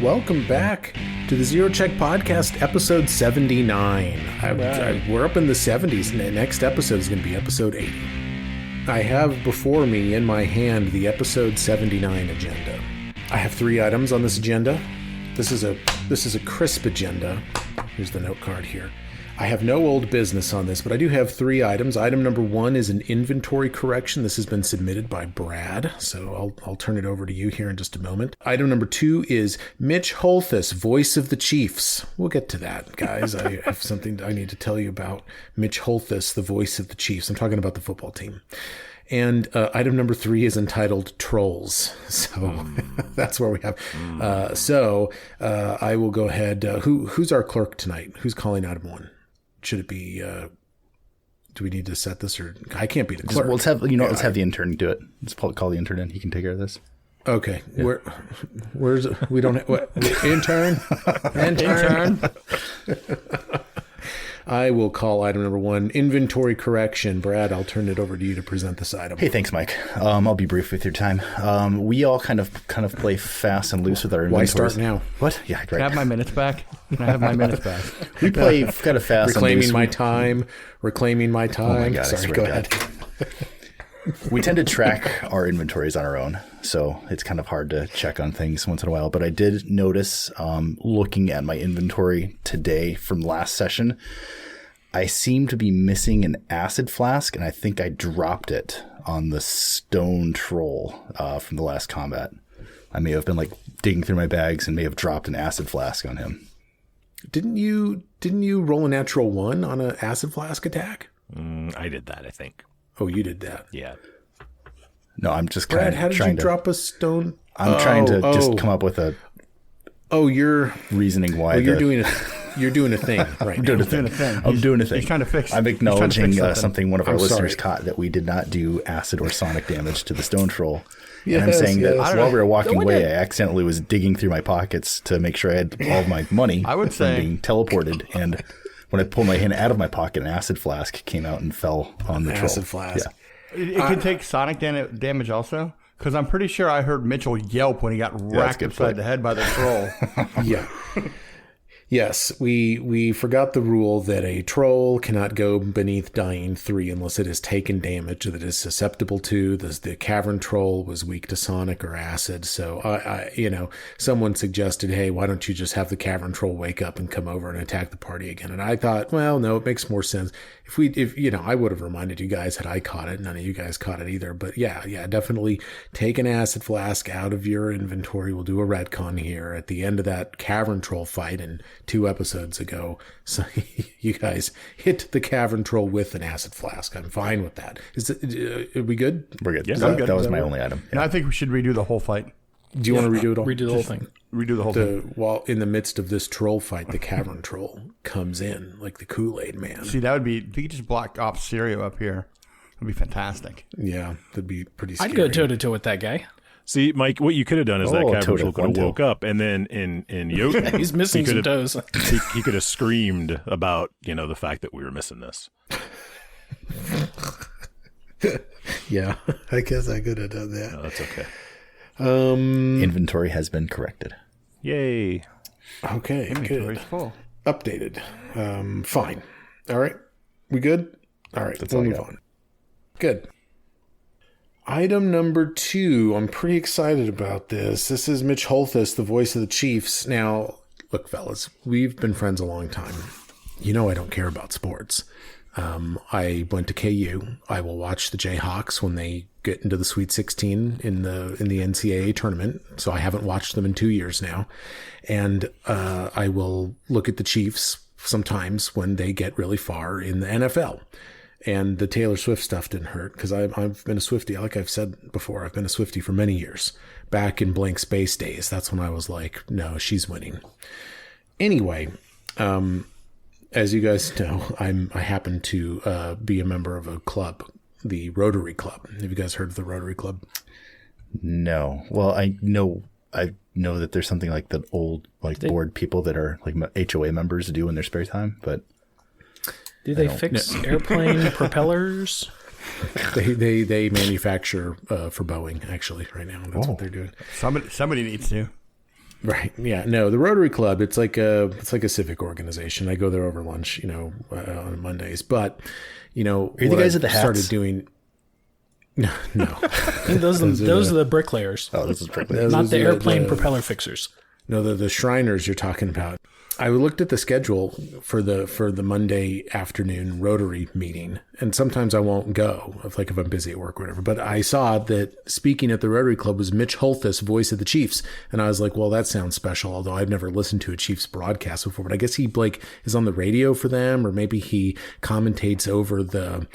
Welcome back to the Zero Check Podcast, episode 79. We're up in the 70s, and the next episode is going to be episode 80. I have before me in my hand the episode 79 agenda. I have 3 items on this agenda. This is a crisp agenda. Here's the note card here. I have no old business on this, but I do have 3 items. Item number 1 is an inventory correction. This has been submitted by Brad, so I'll turn it over to you here in just a moment. Item number 2 is Mitch Holthus, voice of the Chiefs. We'll get to that, guys. I have something I need to tell you about Mitch Holthus, the voice of the Chiefs. I'm talking about the football team. And item number 3 is entitled Trolls. So that's where we have. I will go ahead. Who's our clerk tonight? Who's calling item 1? Should it be, do we need to set this, or I can't be the clerk? Let's have the intern do it. Let's call the intern in. He can take care of this. Okay. Yeah. Where's, we don't have, what, intern? Intern. I will call item number 1, inventory correction. Brad, I'll turn it over to you to present this item. Hey, thanks, Mike. I'll be brief with your time. We all kind of play fast and loose with our inventories. Why start now? What? Yeah, right. Can I have my minutes back? We play kind of fast and loose. Reclaiming my time. Oh my God, Sorry, go ahead. We tend to track our inventories on our own, so it's kind of hard to check on things once in a while. But I did notice, looking at my inventory today from last session, I seem to be missing an acid flask, and I think I dropped it on the stone troll from the last combat. I may have been digging through my bags and may have dropped an acid flask on him. Didn't you roll a natural 1 on an acid flask attack? I did that, I think. Oh, you did that. Yeah. No, I'm just kind Brad, of how did you drop a stone? I'm trying to just come up with a. You're reasoning why. You're doing a thing right now. I'm doing a thing. He's trying to fix. I'm acknowledging something one of our listeners caught, that we did not do acid or sonic damage to the stone troll. Yes, and I'm saying that while we were walking away, I accidentally was digging through my pockets to make sure I had all of my money from being teleported, and when I pulled my hand out of my pocket, an acid flask came out and fell on the troll. Acid flask. Yeah. It could take sonic damage also, because I'm pretty sure I heard Mitchell yelp when he got racked upside the head by the troll. Yeah. Yes, we forgot the rule that a troll cannot go beneath dying 3 unless it has taken damage that it is susceptible to. The cavern troll was weak to sonic or acid, so I someone suggested, hey, why don't you just have the cavern troll wake up and come over and attack the party again? And I thought, well, no, it makes more sense. If I would have reminded you guys had I caught it. None of you guys caught it either. But yeah, definitely take an acid flask out of your inventory. We'll do a retcon here at the end of that cavern troll fight in 2 episodes ago. So you guys hit the cavern troll with an acid flask. I'm fine with that. Are we good? We're good. Yeah, that was my only item. Yeah. I think we should redo the whole fight. Do you want to redo it all? Redo the whole thing. Redo the whole thing. While in the midst of this troll fight, the cavern troll comes in like the Kool-Aid man. See, that would be, if you could just block off Sirio up here, it would be fantastic. Yeah, that'd be pretty scary. I'd go toe-to-toe with that guy. See, Mike, what you could have done is that cavern troll could have woke up, and then in Jotun, he's missing some toes. He could have screamed about the fact that we were missing this. Yeah, I guess I could have done that. No, that's okay. Inventory has been corrected. Yay. Okay, Inventory's good. full. Updated. Fine. All right. We good? All right, we'll move on. Good. Item number 2. I'm pretty excited about this. This is Mitch Holthus, the voice of the Chiefs. Now, look, fellas, we've been friends a long time. I don't care about sports. I went to KU. I will watch the Jayhawks when they get into the Sweet 16 in the NCAA tournament. So I haven't watched them in 2 years now. And I will look at the Chiefs sometimes when they get really far in the NFL. And the Taylor Swift stuff didn't hurt because I've been a Swiftie. Like I've said before, I've been a Swiftie for many years. Back in blank space days, that's when I was like, no, she's winning. Anyway, as you guys know, I happen to be a member of a club, the Rotary Club. Have you guys heard of the Rotary Club? No. Well, I know that there's something like the old board people that are like HOA members do in their spare time, but do they fix airplane propellers? They manufacture for Boeing actually right now. That's what they're doing. Somebody needs to. Right. Yeah. No, the Rotary Club, it's like a civic organization. I go there over lunch, on Mondays. But, are you the guys at the hats? Started doing. No. those are the bricklayers. Oh, those are bricklayers. Not the airplane propeller fixers. No, the Shriners you're talking about. I looked at the schedule for the Monday afternoon Rotary meeting, and sometimes I won't go if I'm busy at work or whatever. But I saw that speaking at the Rotary Club was Mitch Holthus, voice of the Chiefs, and I was like, well, that sounds special. Although I've never listened to a Chiefs broadcast before, but I guess he is on the radio for them, or maybe he commentates over the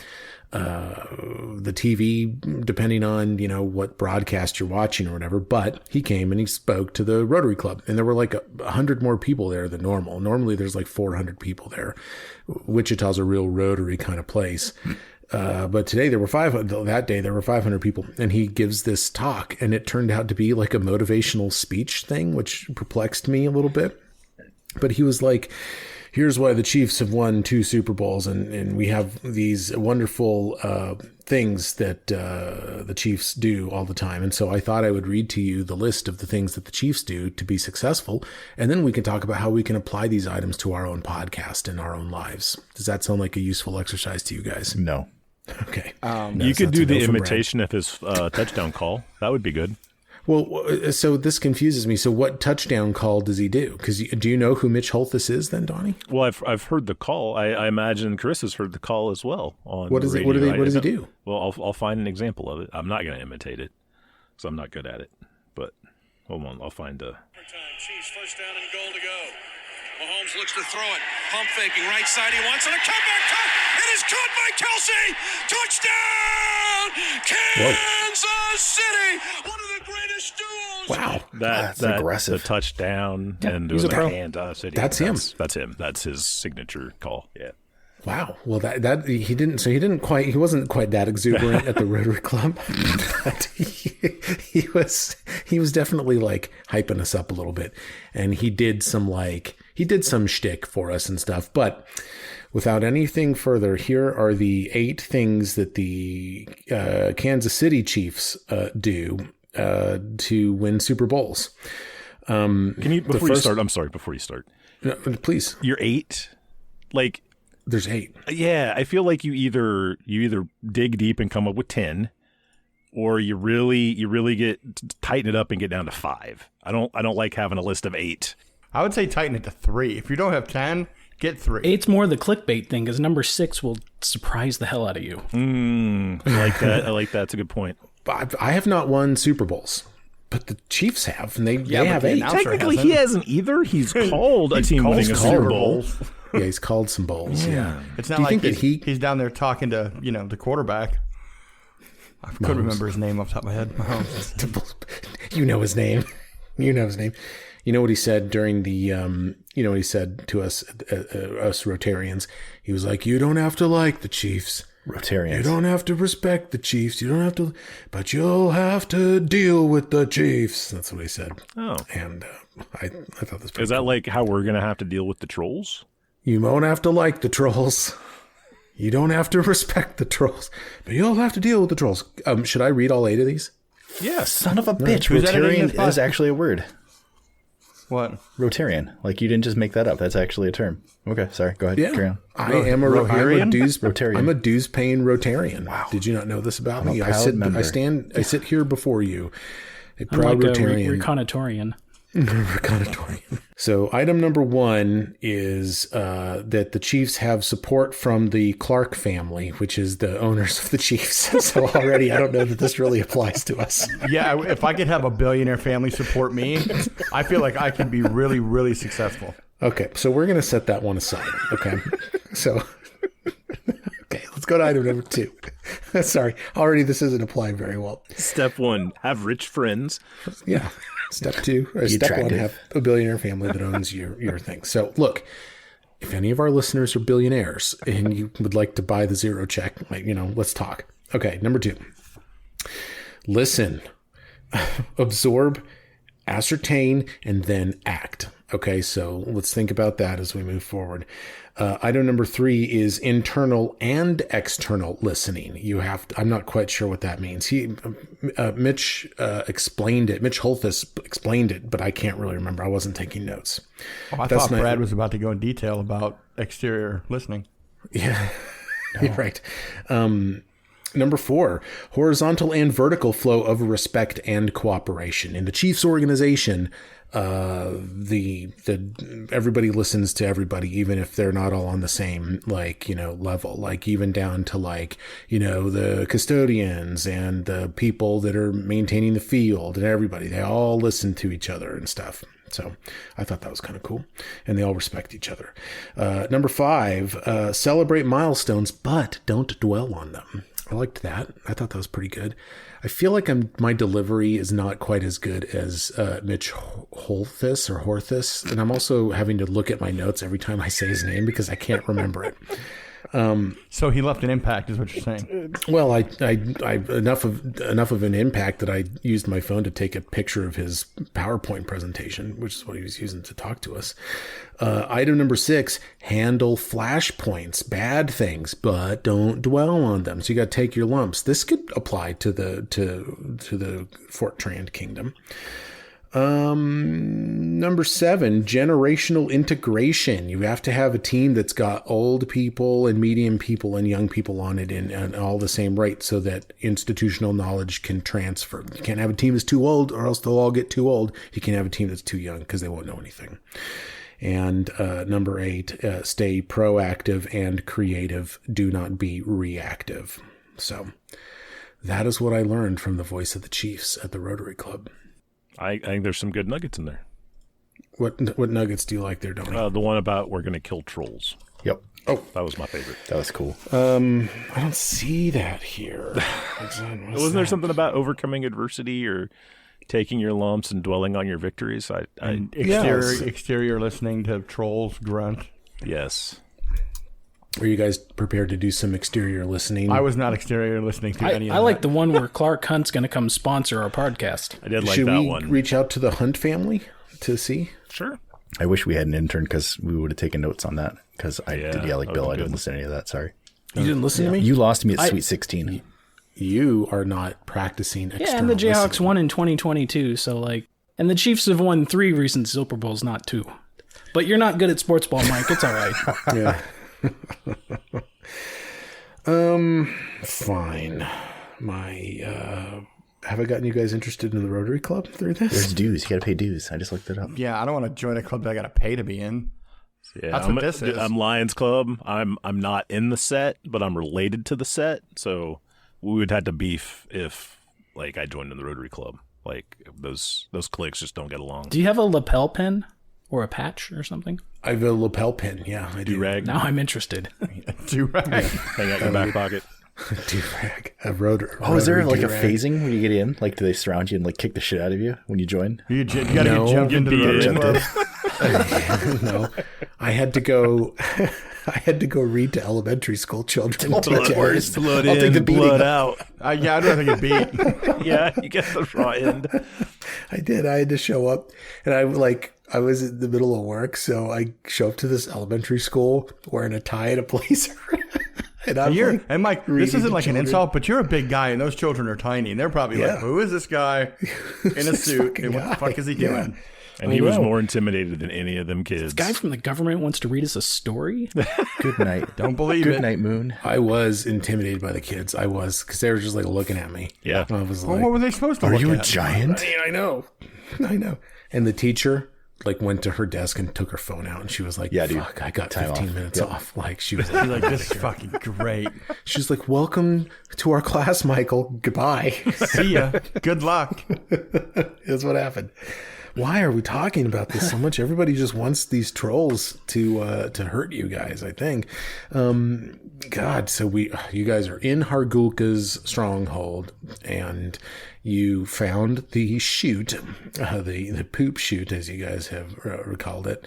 TV, depending on, what broadcast you're watching or whatever. But he came and he spoke to the Rotary Club, and there were 100 more people there than normal. Normally there's 400 people there. Wichita's a real Rotary kind of place. But today there were 500, that day there were 500 people, and he gives this talk, and it turned out to be a motivational speech thing, which perplexed me a little bit. But he was like, here's why the Chiefs have won 2 Super Bowls, and we have these wonderful things that the Chiefs do all the time. And so I thought I would read to you the list of the things that the Chiefs do to be successful, and then we can talk about how we can apply these items to our own podcast and our own lives. Does that sound like a useful exercise to you guys? No. Okay. You could do the imitation of his touchdown call. That would be good. Well, so this confuses me. So what touchdown call does he do? Because do you know who Mitch Holthus is then, Donnie? Well, I've heard the call. I imagine Chris has heard the call as well. What is it? What does he do? Well, I'll find an example of it. I'm not going to imitate it because I'm not good at it. But hold on, I'll find a. Chiefs first down and goal to go. Mahomes looks to throw it. Pump faking right side. He wants it. A comeback cut. It is caught by Kelsey. Touchdown, Kansas City. One of the greatest duos. Wow, that's aggressive. The touchdown and he's a pro. Kansas City. That's him. That's him. That's his signature call. Yeah. Wow. Well, he wasn't quite that exuberant at the Rotary Club. But he was definitely hyping us up a little bit, and he did some shtick for us and stuff. But without anything further, here are the 8 things that the Kansas City Chiefs do to win Super Bowls. Can you before you start? I'm sorry. Before you start, no, please. You're 8, There's 8. Yeah, I feel like you either dig deep and come up with 10, or you really tighten it up and get down to 5. I don't like having a list of 8. I would say tighten it to 3. If you don't have 10, get 3. 8's more the clickbait thing, because number 6 will surprise the hell out of you. I like that. I like that. It's a good point. I have not won Super Bowls, but the Chiefs have, and they have 8. Technically, he hasn't either. He's called a team winning a Super Bowl. Yeah, he's called some bowls. Yeah. It's not like he's down there talking to, the quarterback. I couldn't remember his name off the top of my head. Mahomes. You know his name. You know his name. You know what he said during the, what he said to us Rotarians? He was like, you don't have to like the Chiefs. Rotarians. You don't have to respect the Chiefs. You don't have to, but you'll have to deal with the Chiefs. That's what he said. Oh. And I thought this was Is that cool. Like how we're going to have to deal with the trolls? You won't have to like the trolls. You don't have to respect the trolls, but you'll have to deal with the trolls. Should I read all 8 of these? Yeah. Son of a bitch. Rotarian is actually a word. What? Rotarian. Like, you didn't just make that up. That's actually a term. Okay, sorry. Go ahead. Yeah. Carry on. I'm a dues Rotarian. I'm a dues paying Rotarian. Wow. Did you not know this about me? I sit here before you, a proud Rotarian. Reconnatorian. Reconnatorian. So item number 1 is that the Chiefs have support from the Clark family, which is the owners of the Chiefs. So already I don't know that this really applies to us. Yeah, if I could have a billionaire family support me, I feel like I could be really, really successful. Okay, so we're going to set that one aside. Okay, so let's go to item number 2. Sorry, already this isn't applying very well. Step 1, have rich friends. Yeah. Step 2, or step 1, have a billionaire family that owns your thing. So look, if any of our listeners are billionaires and you would like to buy the zero check, let's talk. Okay, number 2, listen, absorb, ascertain, and then act. Okay, so let's think about that as we move forward. Item number 3 is internal and external listening. I'm not quite sure what that means. Mitch explained it. Mitch Holthus explained it, but I can't really remember. I wasn't taking notes. Oh, I thought Brad was about to go in detail about exterior listening. Yeah, you're right. Number 4, horizontal and vertical flow of respect and cooperation. In the Chiefs organization, everybody listens to everybody, even if they're not all on the same, level, even down to the custodians and the people that are maintaining the field and everybody, they all listen to each other and stuff. So I thought that was kind of cool, and they all respect each other. Number 5, celebrate milestones, but don't dwell on them. I liked that. I thought that was pretty good. I feel like my delivery is not quite as good as Mitch Horthus, and I'm also having to look at my notes every time I say his name because I can't remember it. So he left an impact, is what you're saying. Well, I enough of an impact that I used my phone to take a picture of his PowerPoint presentation, which is what he was using to talk to us. Item number 6: handle flashpoints, bad things, but don't dwell on them. So you got to take your lumps. This could apply to the Fortran Kingdom. Number 7, generational integration. You have to have a team that's got old people and medium people and young people on it and all the same rate so that institutional knowledge can transfer. You can't have a team that's too old or else they'll all get too old. You can't have a team that's too young because they won't know anything. And number 8, stay proactive and creative. Do not be reactive. So that is what I learned from the voice of the Chiefs at the Rotary Club. I think there's some good nuggets in there. What nuggets do you like there, Donnie? The one about we're going to kill trolls. Yep. Oh, that was my favorite. That was cool. I don't see that here. Wasn't there something about overcoming adversity or taking your lumps and dwelling on your victories? Exterior listening to trolls grunt. Yes. Were you guys prepared to do some exterior listening? I was not exterior listening to any of that. I like the one where Clark Hunt's going to come sponsor our podcast. I did like Should that we one. reach out to the Hunt family to see? Sure. I wish we had an intern because we would have taken notes on that. Because I did yell like Bill. I didn't listen to any of that. Sorry. You didn't listen to me? You lost me at Sweet 16. You are not practicing external Yeah, and the Jayhawks listening. won in 2022. So, and the Chiefs have won 3 recent Super Bowls, not 2. But you're not good at sports ball, Mike. It's all right. Yeah. Fine. Have I gotten you guys interested in the Rotary Club through this? There's dues. You got to pay dues. I just looked it up. Yeah, I don't want to join a club that I got to pay to be in. Yeah, That's what this is. I'm Lions Club. I'm not in the set, but I'm related to the set. So we would have to beef if I joined in the Rotary Club. Those cliques just don't get along. Do you have a lapel pin or a patch or something? I have a lapel pin. Yeah, I do. Do-rag. Now I'm interested. Do-rag. Hang out your back pocket. Do-rag. A rotary. Oh, is there a do-rag. phasing when you get in? Do they surround you and kick the shit out of you when you join? You got to get jumped into the Rotary Club. No, I had to go. I had to go read to elementary school children. Blood I'll take the beating. blood out. Yeah, I'd rather get beat. Yeah, you get the raw end. I did. I had to show up, and I was in the middle of work, so I show up to this elementary school wearing a tie and a blazer. And Mike, this isn't like an children. insult, but you're a big guy, and those children are tiny, and they're probably like, "Who is this guy in a suit? And what the fuck is he doing?" And he was more intimidated than any of them kids. This guy from the government wants to read us a story? Good night. Don't believe Good it. night, Moon. I was intimidated by the kids. I was, because they were just looking at me. Yeah. I was Well, like, what were they supposed to Are look you a at? giant? I know. And the teacher went to her desk and took her phone out, and she was like, Yeah, dude. fuck, I got Time 15 off. minutes Yep. off. She was He's like, "This is fucking great. she's like, welcome to our class, Michael. Goodbye. See ya. Good luck." That's what happened. Why are we talking about this so much? Everybody just wants these trolls to hurt you guys, I think. God, so you guys are in Hargulka's stronghold, and you found the chute, the poop chute, as you guys have recalled it.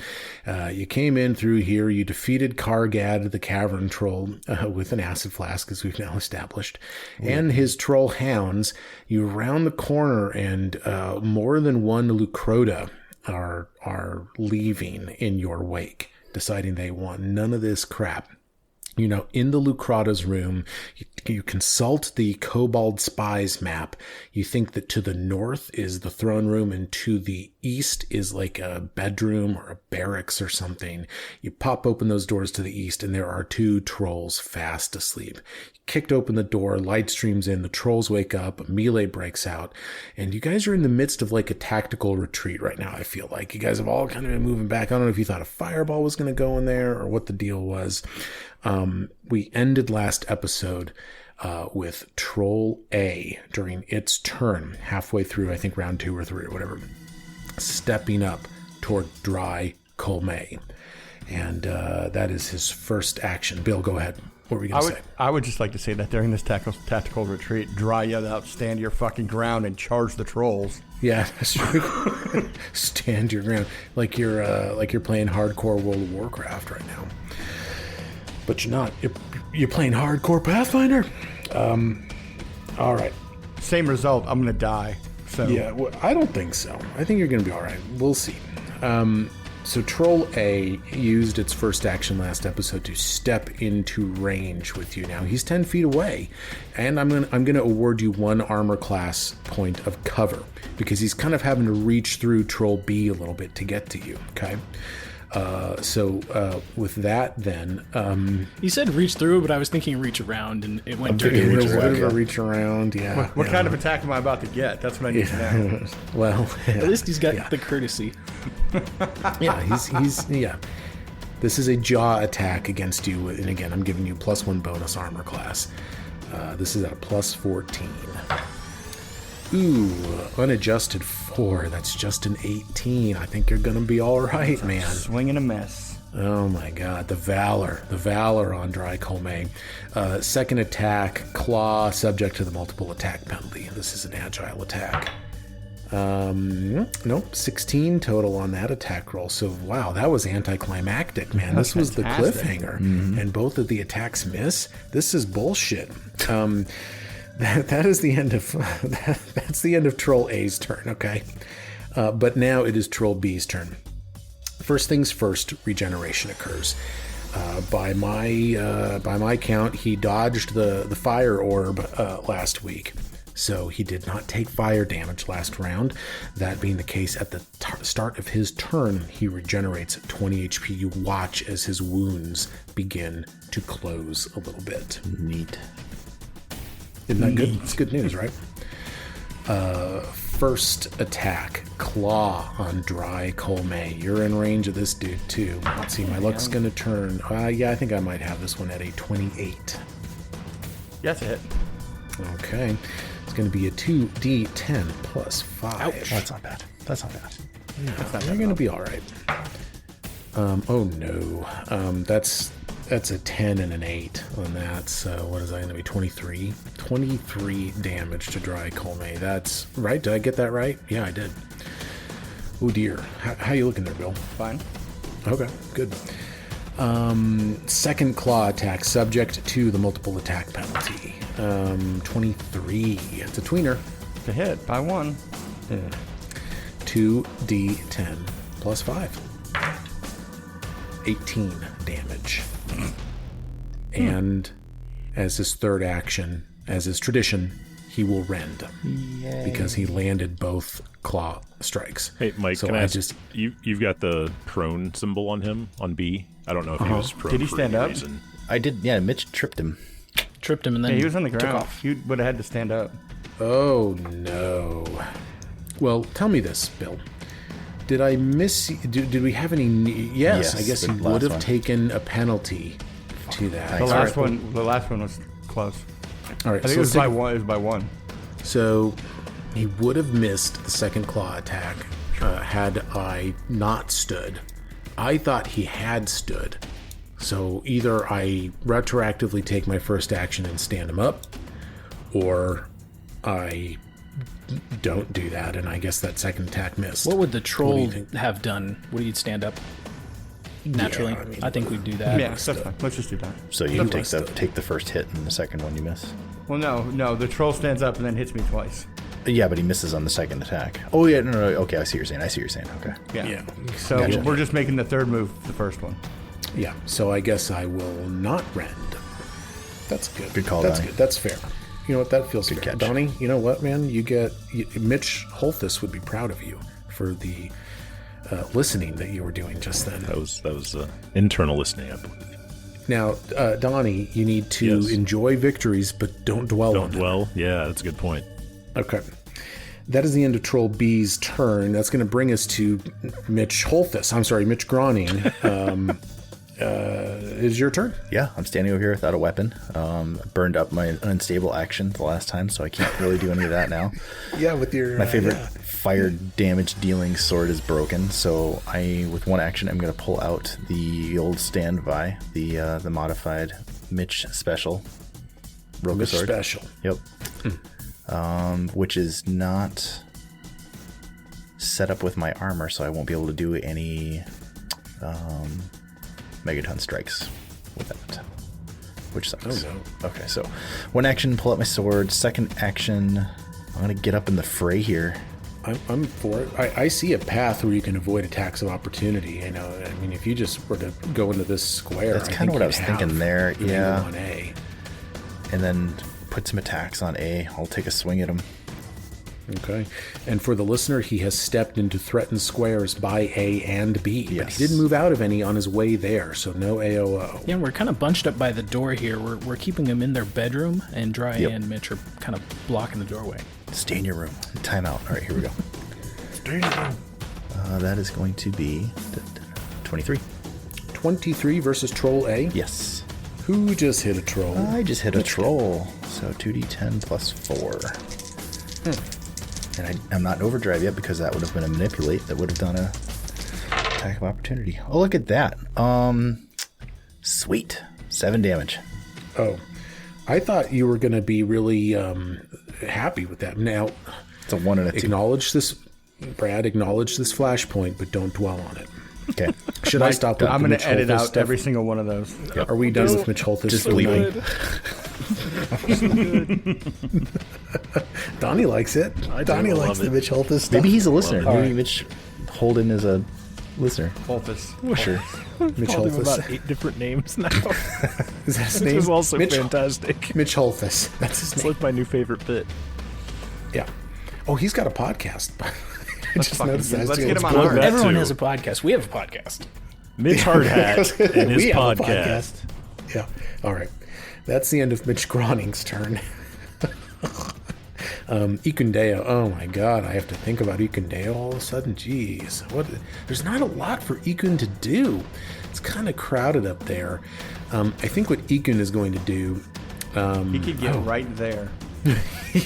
You came in through here. You defeated Kargad, the cavern troll, with an acid flask, as we've now established, and his troll hounds. You round the corner, and more than one Lucrota are leaving in your wake, deciding they want none of this crap. You know, in the Lucrata's room, you consult the Kobold Spies map. You think that to the north is the throne room and to the east is like a bedroom or a barracks or something. You pop open those doors to the east and there are 2 trolls fast asleep. You kicked open the door, light streams in, the trolls wake up, a melee breaks out, and you guys are in the midst of like a tactical retreat right now, I feel like. You guys have all kind of been moving back. I don't know if you thought a fireball was going to go in there or what the deal was. We ended last episode with Troll A during its turn, halfway through, I think round 2 or 3 or whatever, stepping up toward Dry Colmay. And that is his first action. Bill, go ahead. What were you going to say? I would just like to say that during this tactical retreat, Dry yelled out, "Stand your fucking ground and charge the trolls." Yeah, that's true. Stand your ground. Like you're playing hardcore World of Warcraft right now. But you're not. You're playing hardcore Pathfinder. All right. Same result. I'm gonna die. So yeah, well, I don't think so. I think you're gonna be all right. We'll see. So Troll A used its first action last episode to step into range with you. Now he's 10 feet away, and I'm gonna award you 1 armor class point of cover because he's kind of having to reach through Troll B a little bit to get to you. Okay. So with that, then You said reach through, but I was thinking reach around, and it went to a bit of a reach around. Yeah. What kind of attack am I about to get? That's what I need to know. Well, at least he's got the courtesy. Yeah, he's yeah. This is a jaw attack against you, and again, I'm giving you +1 bonus armor class. This is at a +14. Ooh, unadjusted 4. That's just an 18. I think you're gonna be all right, man. Swing and a miss. Oh my God, the valor on Dry Colmay. Second attack, claw, subject to the multiple attack penalty. This is an agile attack. Nope, 16 total on that attack roll. So wow, that was anticlimactic, man. This was fantastic. The cliffhanger, and both of the attacks miss. This is bullshit. That is the end of that's the end of Troll A's turn. Okay, but now it is Troll B's turn. First things first, regeneration occurs. By my count, he dodged the fire orb last week, so he did not take fire damage last round. That being the case, at the start of his turn, he regenerates 20 HP. You watch as his wounds begin to close a little bit. Neat. Isn't that good? It's good news, right? First attack, claw on Dry Colmay. You're in range of this dude too. Let's see, my luck's gonna turn. Yeah, I think I might have this one at a 28. That's a hit. Okay, it's gonna be a 2d10 plus 5. Ouch. That's not bad. No, you're gonna be all right. Oh no, that's a 10 and an 8 on that. So what is that going to be? 23? 23 damage to Dry Colmay. That's right. Did I get that right? Yeah, I did. Oh dear. How you looking there, Bill? Fine. Okay, good. Second claw attack, subject to the multiple attack penalty. 23. It's a tweener. It's a hit by 1. 2d10 plus 5. 18 damage. And as his third action, as his tradition, he will rend. Yay. Because he landed both claw strikes. Hey, Mike, so can I ask, you've got the prone symbol on him, on B? I don't know if he was prone. Did he stand for any up? reason. I did, yeah, Mitch tripped him. And then he was on the ground. off. He would have had to stand up. Oh no. Well, tell me this, Bill. Did I miss? Did we have any? Yes, I guess the he would have last one. taken a penalty to that. The last one was close. All right, I think so it was by 1. It was by 1. So he would have missed the second claw attack had I not stood. I thought he had stood. So either I retroactively take my first action and stand him up, or I don't do that, and I guess that second attack missed. What would the troll think? have done? Would he stand up naturally? Yeah, I mean, I think we'd do that. Yeah, that's fine. Let's just do that. So you can take the first hit and the second one you miss. Well, no. The troll stands up and then hits me twice. Yeah, but he misses on the second attack. Oh, yeah, no. Okay, I see what you're saying. Okay. Yeah. So we're just making the third move, the first one. Yeah, so I guess I will not rend. That's good. Good call, That's Donnie. good. That's fair. You know what? That feels Good fair. catch. Donnie, you know what, man? Mitch Holthus would be proud of you for the listening that you were doing just then. That was internal listening, I believe. Now, Donnie, you need to enjoy victories, but don't dwell on them. Don't dwell? Yeah, that's a good point. Okay. That is the end of Troll B's turn. That's going to bring us to Mitch Holthus. I'm sorry, Mitch Groening. Is your turn? Yeah, I'm standing over here without a weapon. Burned up my unstable action the last time, so I can't really do any of that now. Yeah, with your... My favorite fire damage dealing sword is broken, so with one action, I'm going to pull out the old standby, the modified Mitch Special Roka Mitch sword. Special. Yep. Which is not set up with my armor, so I won't be able to do any Megaton strikes with that, which sucks. Oh, no. Okay, so one action, pull out my sword. Second action, I'm going to get up in the fray here. I'm for it. I see a path where you can avoid attacks of opportunity. You know, I mean, if you just were to go into this square, That's kind of what I was thinking there. Yeah. On A. And then put some attacks on A. I'll take a swing at him. Okay. And for the listener, he has stepped into threatened squares by A and B. But Yes. he didn't move out of any on his way there, so no AOO. Yeah, we're kind of bunched up by the door here. We're keeping them in their bedroom, and Dry Yep. and Mitch are kind of blocking the doorway. Stay in your room. Time out. All right, here we go. Stay in your room. That is going to be 23. 23 versus Troll A. Yes. Who just hit a troll? I just hit a troll. So 2d10 plus 4. And I'm not in overdrive yet because that would have been a manipulate. That would have done a attack of opportunity. Oh, look at that. Sweet. 7 damage. Oh, I thought you were going to be really happy with that. Now, It's a 1 and a 2. acknowledge this, Brad. Acknowledge this flashpoint, but don't dwell on it. Okay. Should I stop? With I'm the going Mitch to edit Holthus out stuff? every single one of those. Are we done with Mitch Holthus? Just for the leave night? Donnie likes it. Donnie likes the Mitch Holthus stuff. Maybe he's a listener. All Maybe right. Mitch Holden is a listener. Holthus. Sure. Mitch Called him Holthus. about 8 different names now. Is that his Which name? is also Mitch, fantastic. Mitch Holthus. That's his It's name. like my new favorite bit. Yeah. Oh, he's got a podcast. I just fucking noticed get- that. let's too. get him on plug ours. that. Everyone too. has a podcast. We have a podcast. Mitch Hardhat and his We have a podcast. Yeah. All right. That's the end of Mitch Groening's turn. Ikundeo. Oh my God, I have to think about Ikundeo all of a sudden. Jeez, what? There's not a lot for Ikun to do. It's kind of crowded up there. I think what Ikun is going to do. He could get right there.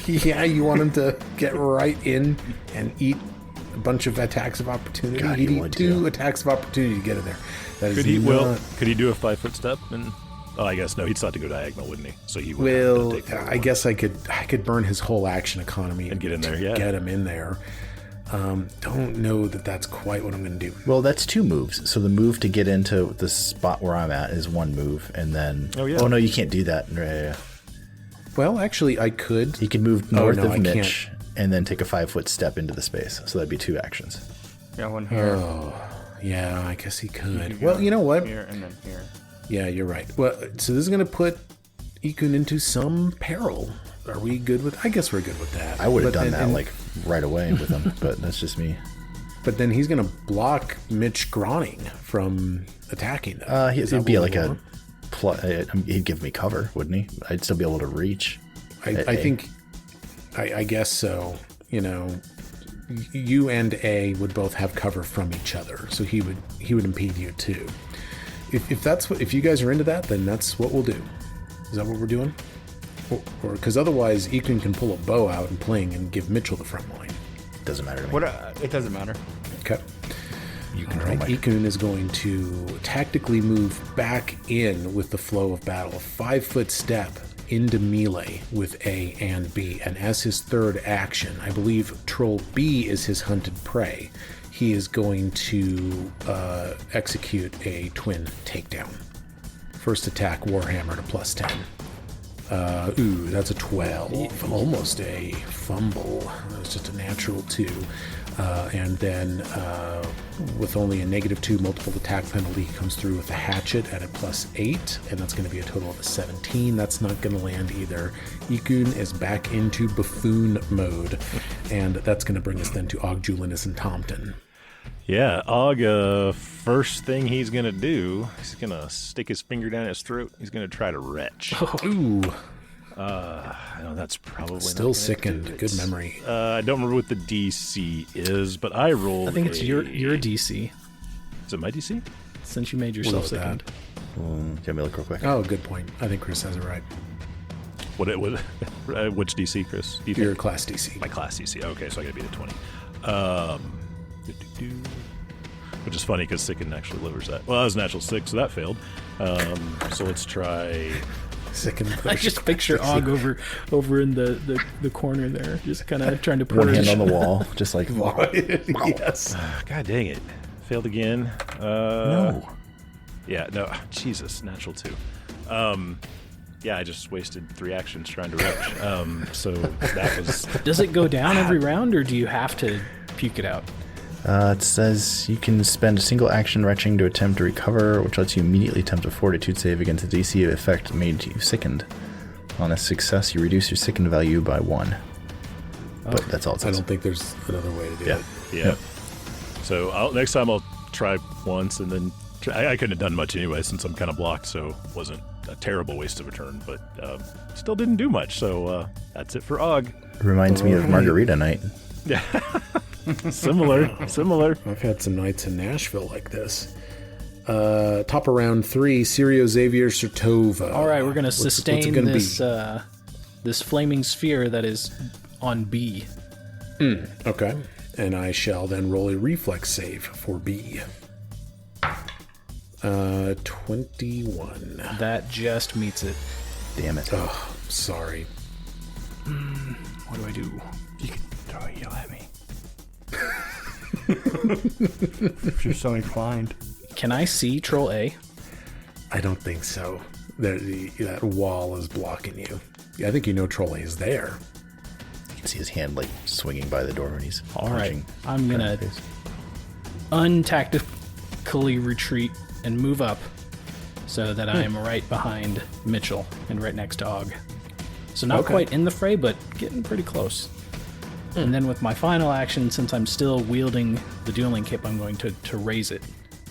Yeah, you want him to get right in and eat a bunch of attacks of opportunity. God, He'd he eat would, 2 too. attacks of opportunity to get in there. That is Could he? not. Could he do a 5-foot step? And I guess no. He'd still have to go diagonal, wouldn't he? So he would. Well, have to take I guess I could burn his whole action economy And get in to there, yeah. Get him in there. Don't know that that's quite what I'm going to do. Well, that's 2 moves. So the move to get into the spot where I'm at is 1 move, and then Oh, yeah. oh no, you can't do that. Yeah. Well, actually, I could. You can move north no, of I Mitch and then take a 5-foot step into the space. So that'd be 2 actions. Yeah, one here. Yeah, I guess he could. Well, you know what? Here and then here. Yeah, you're right. Well, so this is going to put Ikun into some peril. Are we good with? I guess we're good with that. I would have But done then- that and- like right away with him, but that's just me. But then he's going to block Mitch Groening from attacking them. Is that He'd be what like we a want? he'd give me cover, wouldn't he? I'd still be able to reach. I think. I guess so. You know, you and A would both have cover from each other, so he would impede you too. If you guys are into that, then that's what we'll do. Is that what we're doing? Or because otherwise, Ikun can pull a bow out and pling and give Mitchell the front line. Doesn't matter to me. What? It doesn't matter. Okay. You All control right. my Ikun is going to tactically move back in with the flow of battle, a 5-foot step into melee with A and B. And as his third action, I believe Troll B is his hunted prey. He is going to execute a twin takedown. First attack, Warhammer to +10. That's a 12. Almost a fumble. It's just a natural 2. And then with only a -2 multiple attack penalty, he comes through with a hatchet at a +8, and that's going to be a total of a 17. That's not going to land either. Ikun is back into buffoon mode, and that's going to bring us then to Og, Julianus, and Tompton. Yeah, Og, first thing he's going to do, he's going to stick his finger down his throat. He's going to try to retch. Ooh. I know that's probably still sickened. Good memory. I don't remember what the DC is, but I rolled. I think it's your DC. Is it my DC? Since you made yourself sickened. Let me look real quick. Oh, good point. I think Chris has it right. Which DC, Chris? Do you Your think? class DC. My class DC. Okay, so I got to beat a 20. Which is funny because Sicken actually lowers that. Well, that was a natural 6, so that failed. So let's try. Sickened. I just picture Og over in the corner there, just kind of trying to purge. One hand on the wall, just like Yes. God dang it. Failed again. no. Yeah, no. Jesus, natural 2. Yeah, I just wasted 3 actions trying to retch. So that was. Does it go down every round, or do you have to puke it out? It says you can spend a single action retching to attempt to recover, which lets you immediately attempt a fortitude save against a DC effect made you sickened. On a success, you reduce your sickened value by 1. But that's all it I says. don't think there's another way to do it. Yeah. So next time I'll try once, and then I couldn't have done much anyway since I'm kind of blocked, so it wasn't a terrible waste of a turn, but still didn't do much. So that's it for Og. Reminds me of Margarita Night. Yeah. Similar. I've had some nights in Nashville like this. Top of round 3, Sirio Xavier Sertova. All right, we're going to What's it sustain gonna this be? this flaming sphere that is on B. Okay. And I shall then roll a reflex save for B. 21. That just meets it. Damn it. Oh, sorry. What do I do? You can throw a heel at me. If you're so inclined. Can I see Troll A? I don't think so. That wall is blocking you. I think you know Troll A is there. You can see his hand like swinging by the door when he's All right, punching. I'm going to untactically retreat and move up so that I am right behind Mitchell and right next to Og. So not Okay. quite in the fray, but getting pretty close. And then with my final action, since I'm still wielding the dueling cape, I'm going to raise it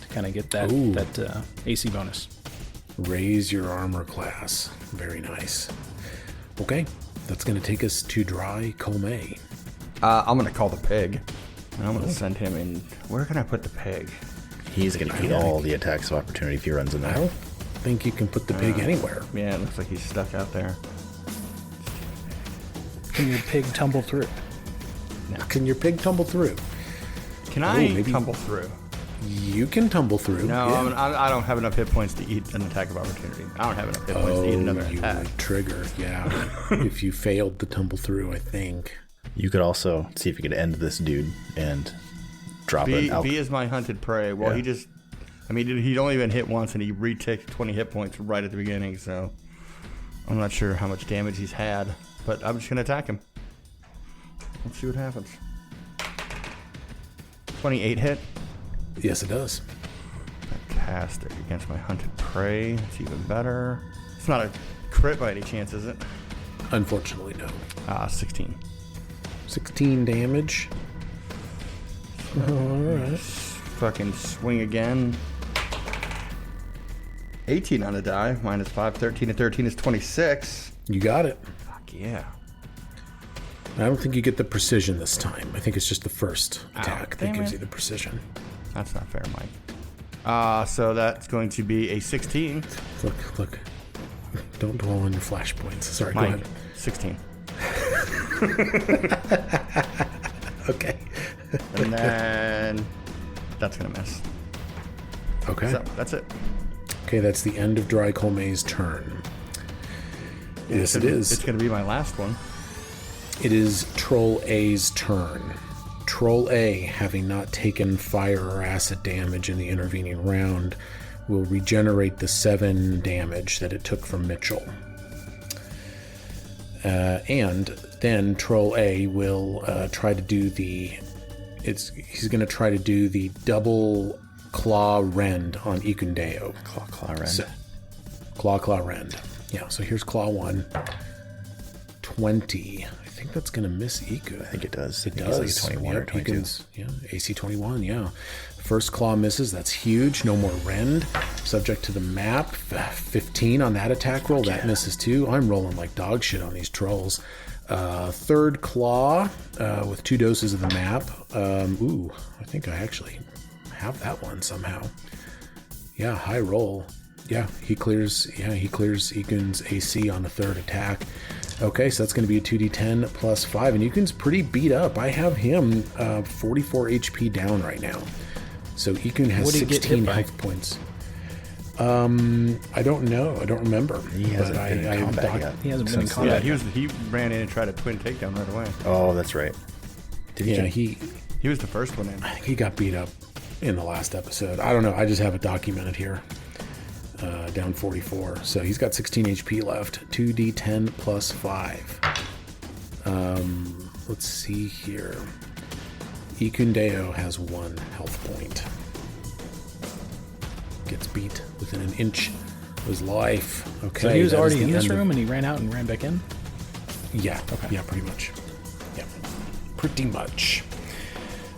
to kind of get that Ooh. that AC bonus. Raise your armor class. Very nice. Okay. That's going to take us to Dry Colmay. I'm going to call the pig. And I'm going to send him in. Where can I put the pig? He's going to get all the attacks of opportunity if he runs in I there. don't think you can put the pig anywhere. Yeah, it looks like he's stuck out there. Can your pig tumble through? Can your pig tumble through? Can I maybe- tumble through? You can tumble through. No, yeah. I don't have enough hit points to eat an attack of opportunity. I don't have enough hit points to eat another you attack. would trigger, yeah. If you failed to tumble through, I think. You could also see if you could end this dude and drop B it out. is my hunted prey. Well, Yeah. he'd only been hit once, and he reticked 20 hit points right at the beginning, so I'm not sure how much damage he's had, but I'm just going to attack him. Let's see what happens. 28 hit. Yes, it does. Fantastic. Against my hunted prey. It's even better. It's not a crit by any chance, is it? Unfortunately, no. 16. 16 damage. Alright. Fucking swing again. 18 on a die. Minus 5. 13 and 13 is 26. You got it. Fuck yeah. I don't think you get the precision this time. I think it's just the first attack that damn gives it. you the precision. That's not fair, Mike. So that's going to be a 16. Look. Don't dwell on your flashpoints. Sorry, go Mike, ahead. 16. Okay. And then that's going to miss. Okay. So that's it. Okay, that's the end of Dry Colmay's turn. Yes, it is. It's going to be my last one. It is Troll A's turn. Troll A, having not taken fire or acid damage in the intervening round, will regenerate the 7 damage that it took from Mitchell. And then Troll A will try to do he's going to try to do the double Claw Rend on Ikundeo. Claw Rend. So, Claw Rend. Yeah, so here's Claw 1. 20. I think that's going to miss Iku. I think it does. It does. does. Like a 21 or 22. AC 21, yeah. First Claw misses. That's huge. No more Rend. Subject to the map. 15 on that attack roll. That misses too. I'm rolling like dog shit on these trolls. Third Claw with 2 doses of the map. I think I actually have that one somehow. Yeah, high roll. Yeah, he clears Ikun's AC on the third attack. Okay, so that's going to be a 2d10 plus 5, and Ikun's pretty beat up. I have him 44 HP down right now. So Ikun has 16 health points. I don't know. I don't remember. He hasn't been in combat yet. He hasn't been in combat. Yeah, he ran in and tried a twin takedown right away. Oh, that's right. He was the first one in. I think he got beat up in the last episode. I don't know. I just have it documented here. Down 44. So he's got 16 HP left. 2d10 plus 5. Let's see here. Ikundeo has 1 health point. Gets beat within an inch of his life. Okay. So he was already in this room and he ran out and ran back in? Yeah. Okay. Yeah, pretty much. Yeah. Pretty much.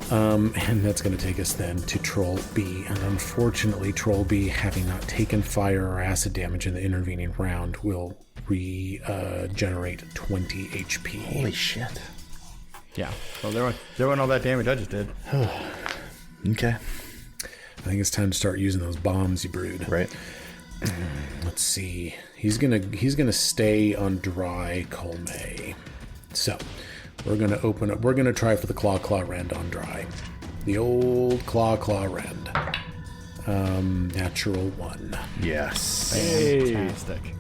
And that's going to take us then to Troll B. And unfortunately, Troll B, having not taken fire or acid damage in the intervening round, will regenerate 20 HP. Holy shit. Yeah. Well, there wasn't all that damage I just did. Okay. I think it's time to start using those bombs you brewed. Right. Let's see. He's gonna stay on dry Colmay. So we're gonna open up. We're gonna try for the Claw Rend on dry. The old Claw Rend. Natural 1. Yes. Fantastic.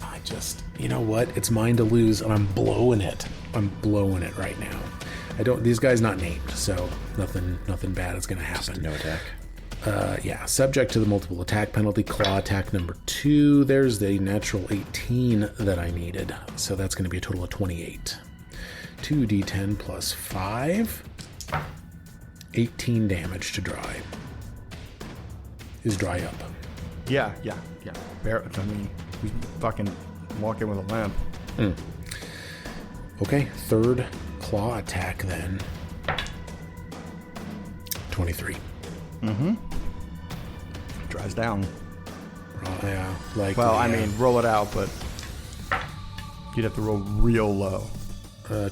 I just, you know what? It's mine to lose, and I'm blowing it. I'm blowing it right now. These guys not named, so nothing bad is gonna happen. Just no attack. Yeah, subject to the multiple attack penalty. Claw attack number 2. There's the natural 18 that I needed. So that's going to be a total of 28. 2d10 plus 5. 18 damage to dry. Is dry up. Yeah. I mean, he's fucking walking with a lamp. Okay, third claw attack then. 23. Dries down. Yeah, like. Well, I mean, roll it out, but you'd have to roll real low.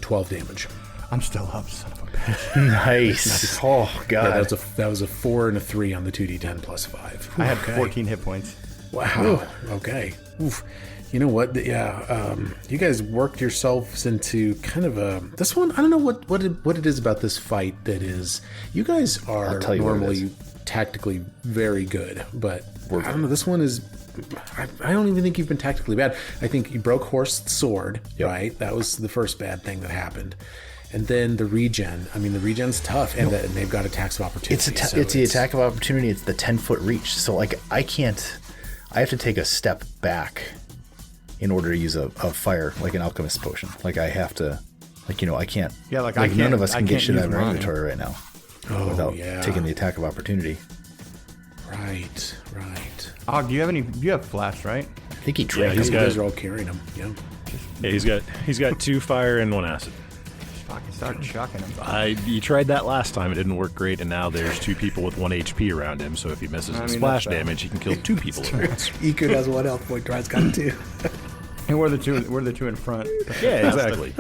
12 damage. I'm still up, son of a bitch. Nice. Oh, God. Yeah, that was a 4 and a 3 on the 2d10 plus 5. I had 14 hit points. Wow. Okay. Oof. You know what? Yeah. You guys worked yourselves into kind of a. This one, I don't know what it is about this fight that is. You guys are normally tactically very good, but I don't know. This one is. I don't even think you've been tactically bad. I think you broke Horst's sword, right? That was the first bad thing that happened. And then the regen. I mean, the regen's tough, and they've got attacks of opportunity. It's the attack of opportunity. It's the 10-foot reach. So, like, I have to take a step back in order to use a fire, like an alchemist potion. Like, I have to, I can't. Yeah, like I can't. None of us can get shit out of our inventory right now without yeah. taking the attack of opportunity. Right. Oh, do you have flash, right? I think he Yeah, drank. you guys are all carrying them. Yeah. He's got 2 fire and 1 acid. Just fucking start chucking him. You tried that last time. It didn't work great, and now there's 2 people with 1 HP around him. So if he misses splash damage, he can kill 2 people at once. Iku has 1 health point. Dry's got 2. And we're the two in front. Yeah, exactly.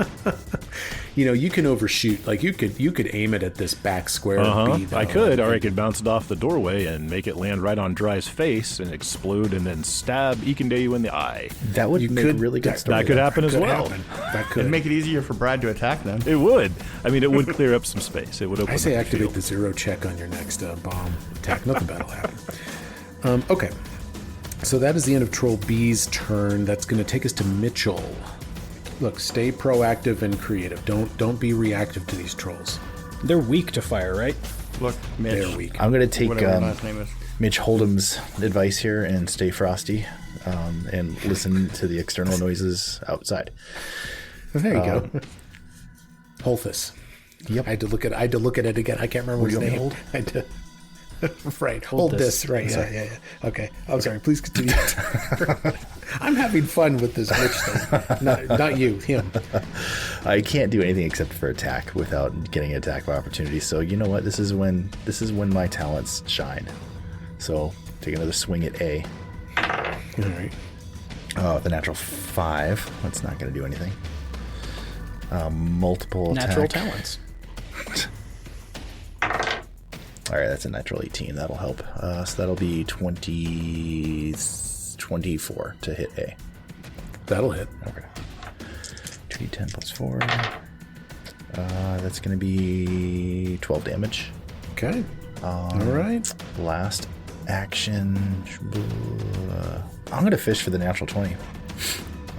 You can overshoot. Like you could aim it at this back square. B, though. I could, or I could bounce it off the doorway and make it land right on Dry's face and explode, and then stab Ikundeu in the eye. That would make a really good story. That could happen as well. That could It'd make it easier for Brad to attack them. It would. I mean, it would clear up some space. It would open. I say up the activate field. the 0 check on your next bomb attack. Nothing bad will happen. Okay. So that is the end of Troll B's turn. That's going to take us to Mitchell. Look, stay proactive and creative. Don't be reactive to these trolls. They're weak to fire, right? Look, Mitch. They're weak. I'm going to take Whatever your last name is. Mitch Hold'em's advice here and stay frosty and listen to the external noises outside. There you go. Holthus. Yep. I had to look at it again. I can't remember his you want me name. to hold? I had to. Right. Hold this. Right. Yeah. Okay. I'm sorry. Please continue. I'm having fun with this Mitch thing. Not you. Him. I can't do anything except for attack without getting an attack of opportunity. So you know what? This is when my talents shine. So take another swing at A. All right. Oh, the natural 5. That's not going to do anything. Multiple Natural attack. talents. All right, that's a natural 18. That'll help. So that'll be 24 to hit A. That'll hit. Okay. 2d10 plus 4. That's going to be 12 damage. Okay. All right. Last action. I'm going to fish for the natural 20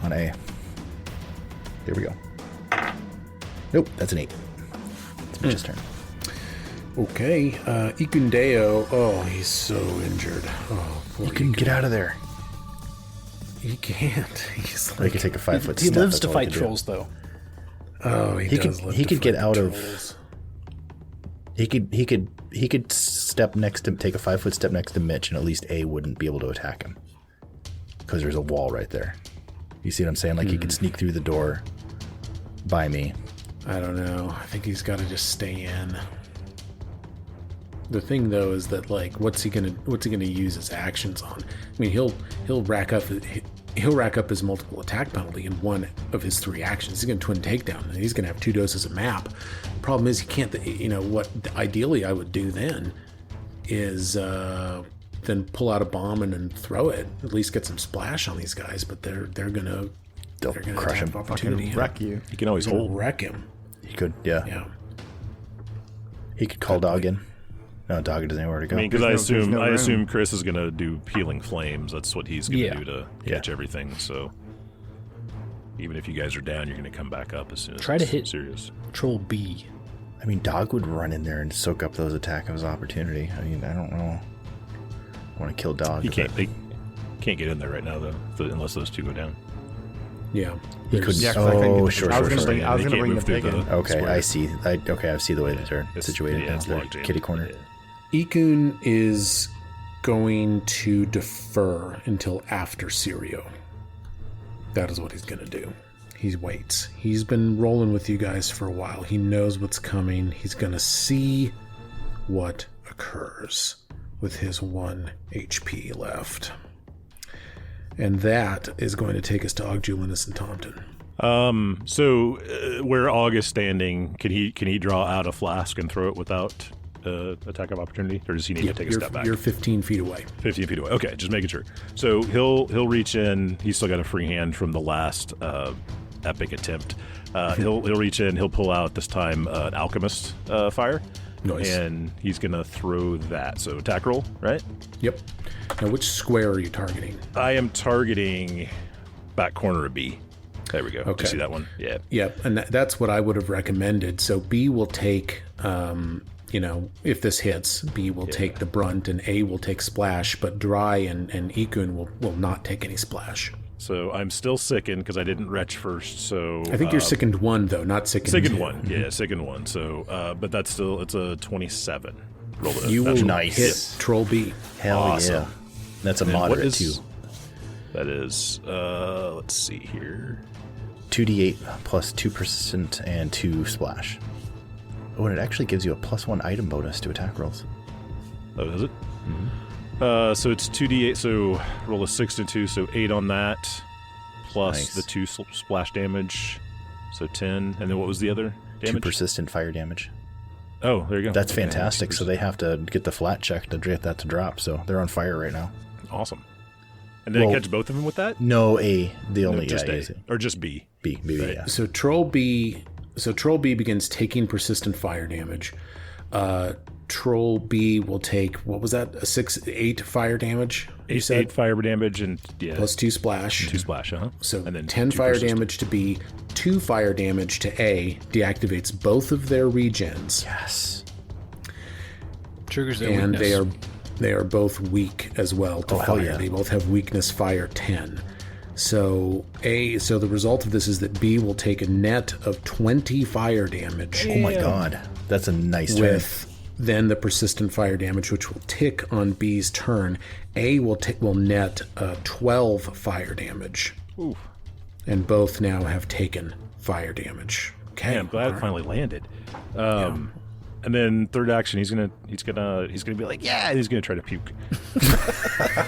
on A. There we go. Nope, that's an 8. It's Mitch's turn. Okay. Ikundeo. Oh, he's so injured. Oh, poor You can get out of there. He can't. He's Or you like. can take a 5-foot He step. lives that's to all he fight can do. trolls, though. Oh, he does. live He to could get fight out of. trolls. He could step next to take a 5-foot step next to Mitch, and at least A wouldn't be able to attack him because there's a wall right there. You see what I'm saying? Like he could sneak through the door by me. I don't know. I think he's got to just stay in. The thing though is that like, what's he gonna use his actions on? I mean, he'll rack up his multiple attack penalty in one of his 3 actions. He's gonna twin takedown, and he's gonna have 2 doses of map. The problem is he can't. What ideally I would do then is then pull out a bomb and then throw it. At least get some splash on these guys. But they're gonna crush attack him. opportunity. Wreck you. You can always They're gonna hold. wreck him. He could, yeah. Yeah. He could call Dog in. No, Dog doesn't know where to go. I mean, because There's no I room. assume Chris is going to do healing flames. That's what he's going to Yeah. do to catch everything. So even if you guys are down, you're going to come back up as soon as Try to it's hit- serious. Troll B. I mean, Dog would run in there and soak up those attack of his opportunity. I mean, I don't know. I want to kill Dog. He but can't. They can't get in there right now though, unless those 2 go down. Yeah. He couldn't. Yeah, 'cause I couldn't Oh, get sure, I was sure, gonna sure. bring, I was They gonna can't bring the move through pig in. the- Okay, square. I see. I see the way that they're It's- situated. yeah, it's They're locked in. kitty corner. Yeah. Ikun is going to defer until after Sirio. That is what he's going to do. He waits. He's been rolling with you guys for a while. He knows what's coming. He's going to see what occurs with his 1 HP left. And that is going to take us to Ogjulinus and Tompton. So where Og is standing, can he draw out a flask and throw it without attack of opportunity, or does he need to take a step back? You're 15 feet away. 15 feet away. Okay, just making sure. So he'll reach in. He's still got a free hand from the last epic attempt. He'll reach in. He'll pull out this time an alchemist fire. Nice. And he's gonna throw that. So attack roll, right? Yep. Now, which square are you targeting? I am targeting back corner of B. There we go. Do Okay. you see that one? Yeah. Yep, and that's what I would have recommended. So B will take, if this hits, B will take the brunt, and A will take splash, but Dry and Ikun will not take any splash. So I'm still sickened because I didn't retch first. So I think you're sickened 1, though, not sickened 2. sickened 1. Yeah, sickened 1. So, but that's still it's a 27. Roll it. You will Nice. hit Troll B. Hell Awesome. yeah. That's a And what moderate, is- too. That is. Let's see here. 2d8 plus 2 persistent and 2 splash. Oh, and it actually gives you a +1 item bonus to attack rolls. Oh, is it? So it's 2d8. So roll a 6 and 2. So 8 on that, plus Nice. the 2 splash damage. So 10. And then what was the other 2 damage? persistent fire damage. Oh, there you go. That's Okay, fantastic. 2%. So they have to get the flat check to get that to drop. So they're on fire right now. Awesome. And did I Well- catch both of them with that? No A. The only Just yeah, A. easy. Or just B? B. Maybe, Right. yeah. So Troll B begins taking persistent fire damage. Troll B will take, what was that? 8 fire damage? You said? 8 fire damage and Plus 2 splash. 2 splash, So and then 10 2 fire persistent. damage to B, 2 fire damage to A, deactivates both of their regens. Yes. Triggers their and weakness. they are both weak as well to hell fire. yeah. They both have weakness fire 10. So the result of this is that B will take a net of 20 fire damage. Oh my god. That's a nice turn. With then the persistent fire damage, which will tick on B's turn. A will net 12 fire damage. Ooh. And both now have taken fire damage. Okay, Man, I'm glad it finally landed. And then third action, he's gonna be like, yeah, and he's gonna try to puke.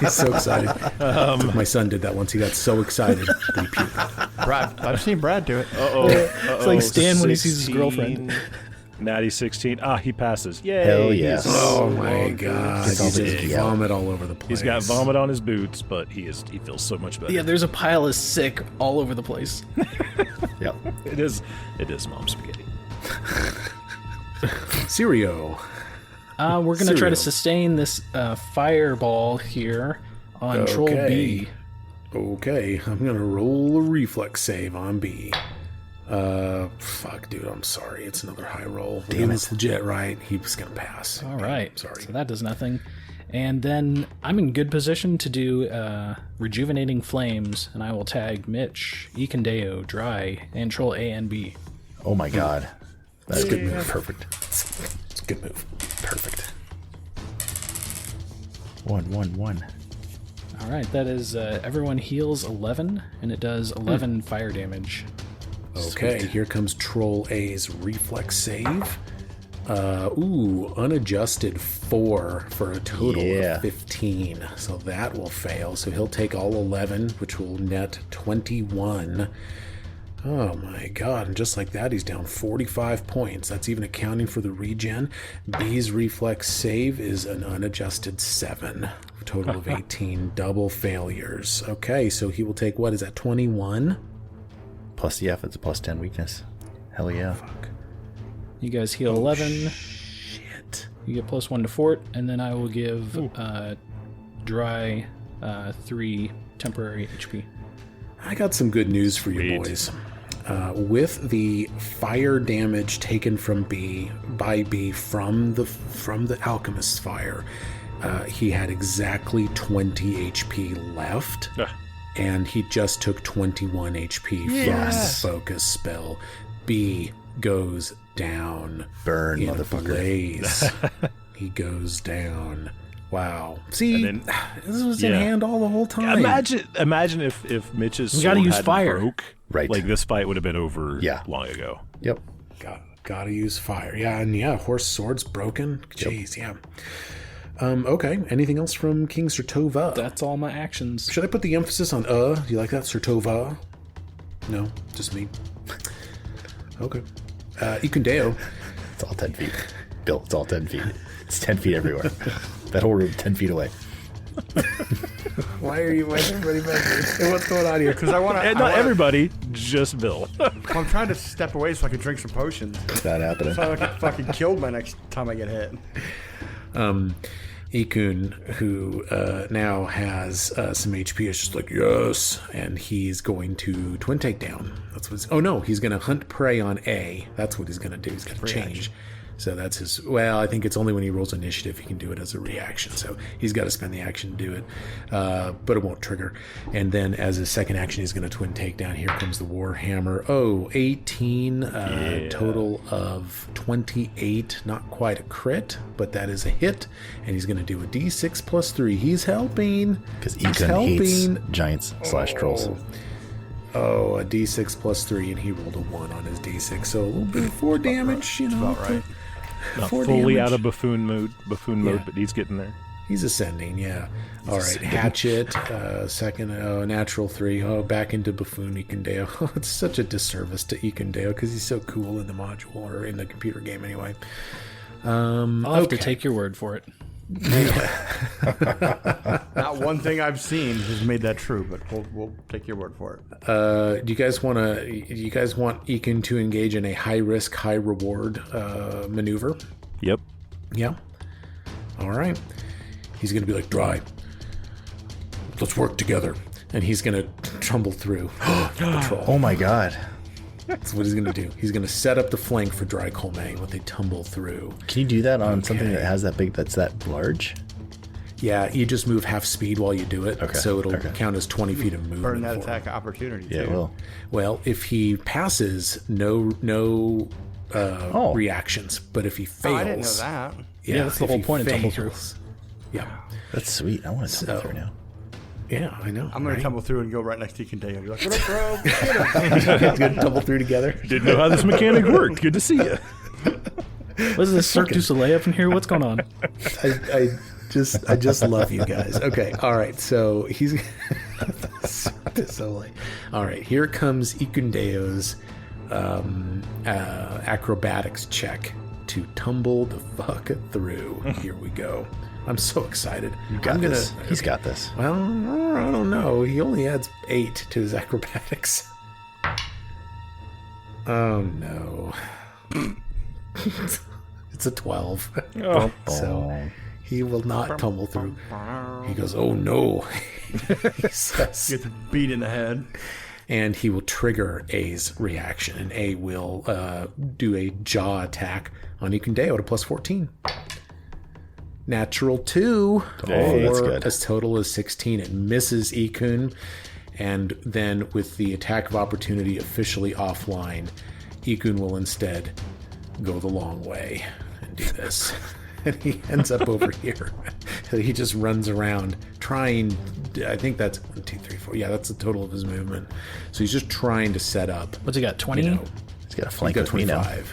He's so excited. My son did that once. He got so excited that he puked. Brad, I've seen Brad do it. It's like Stan when he sees his girlfriend. Natty 16. He passes. Yay. Hell yes. Oh my god! Gets all He's the just icky out. vomit all over the place. He's got vomit on his boots, but he feels so much better. Yeah, there's a pile of sick all over the place. Yep. It is mom spaghetti. Sirio. We're going to try to Cereal. sustain this fireball here on Troll B. Okay, I'm gonna roll a reflex save on B. Fuck, dude, I'm sorry. It's another high roll. Damn, it's legit, right? He was gonna pass. All right. Sorry. So that does nothing. And then I'm in good position to do Rejuvenating Flames, and I will tag Mitch, Ekindeo, Dry, and Troll A and B. Oh my god. That's a good move. Perfect. It's a good move. Perfect. 1. All right, that is everyone heals 11, and it does 11 fire damage. Okay, here comes Troll A's reflex save. Unadjusted 4 for a total Yeah. of 15. So that will fail. So he'll take all 11, which will net 21. Oh my god, and just like that, he's down 45 points. That's even accounting for the regen. B's reflex save is an unadjusted 7. Total of 18. Double failures. Okay, so he will take, what is that, 21? Plus, yeah, if it's a plus 10 weakness. Hell yeah. Fuck. You guys heal 11. Shit. You get +1 to fort, and then I will give Dry 3 temporary HP. I got some good news for you Sweet. boys. With the fire damage taken from B by B from the alchemist's fire, he had exactly 20 HP left, and he just took 21 HP from the focus spell. B goes down. Burn, in a motherfucker. blaze. He goes down. Wow. See, And this was in yeah. hand all the whole time. Imagine if Mitch's We gotta sword use hadn't fire. broke. Right. Like this fight would have been over Yeah. long ago. Yep. Gotta use fire. Yeah, and yeah, horse sword's broken. Jeez, yeah. Okay, anything else from King Sertova? That's all my actions. Should I put the emphasis on Do you like that, Sertova? No, just me. Okay. Ikundeo. It's all 10 feet. Bill, it's all 10 feet. It's 10 feet everywhere. That whole room, 10 feet away. Why is everybody back here? Hey, what's going on here? Because I want to. And not everybody, just Bill. I'm trying to step away so I can drink some potions. It's not happening. So I get fucking killed by next time I get hit. Ikun, who now has some HP, is just like, yes, and he's going to twin takedown. That's what. Oh no, he's going to hunt prey on A. That's what he's going to do. He's going to change. So that's his. Well, I think it's only when he rolls initiative he can do it as a reaction. So he's got to spend the action to do it, but it won't trigger. And then as his second action, he's going to twin takedown. Here comes the Warhammer. 18 total of 28. Not quite a crit, but that is a hit. And he's going to do a D6 plus 3. He's helping. Because He's Ekun hates helping. giants / trolls. Oh, a D6 plus 3, and he rolled a 1 on his D6. So a little bit of 4 damage, you know. About right. Not 4 fully damage. out of buffoon mode, but he's getting there. He's ascending, yeah. All right, Hatchet, second, natural 3. Back into Buffoon Ikundeo. Oh, it's such a disservice to Ikundeo because he's so cool in the module, or in the computer game anyway. I'll have to take your word for it. Not one thing I've seen has made that true, but we'll take your word for it. Do you guys want Ikun to engage in a high risk, high reward maneuver? Yep. Yeah. All right. He's going to be like, Dry, let's work together. And he's going to tumble through the patrol. Oh my god. That's what he's going to do. He's going to set up the flank for Dry Colmay when they tumble through. Can you do that on something that has that's that large? Yeah, you just move half speed while you do it, so it'll count as 20 feet of movement. Burn that for him. attack opportunity, Yeah, too. it will. Well, if he passes, no reactions. But if he fails... Oh, I didn't know that. Yeah, that's the if whole he point of tumble fails- Yeah. That's sweet. I want to tumble through now. Yeah, I know. I'm going to tumble through and go right next to you and be like, what up, bro? Get him. Good tumble through together. Didn't know how this mechanic worked. Good to see you. What is this Cirque du Soleil up in here? What's going on? I just love you guys. Okay, all right. So he's all right. Here comes Ikundeo's acrobatics check to tumble the fuck through. Here we go. I'm so excited. He's got this. Well, I don't know. He only adds 8 to his acrobatics. Oh no. It's a 12. Oh. So he will not tumble through. He goes, oh no. He says, Gets beat in the head. and he will trigger A's reaction, and A will do a jaw attack on Ikundeo at a +14. Natural 2 that's for good. a total of 16. It misses Ikun, and then with the attack of opportunity officially offline, Ikun will instead go the long way and do this. And he ends up over here. He just runs around trying. I think that's 1, 2, 3, 4. Yeah, that's the total of his movement. So he's just trying to set up. What's he got? 20? You know, He's got a he's flank got with me now. 25.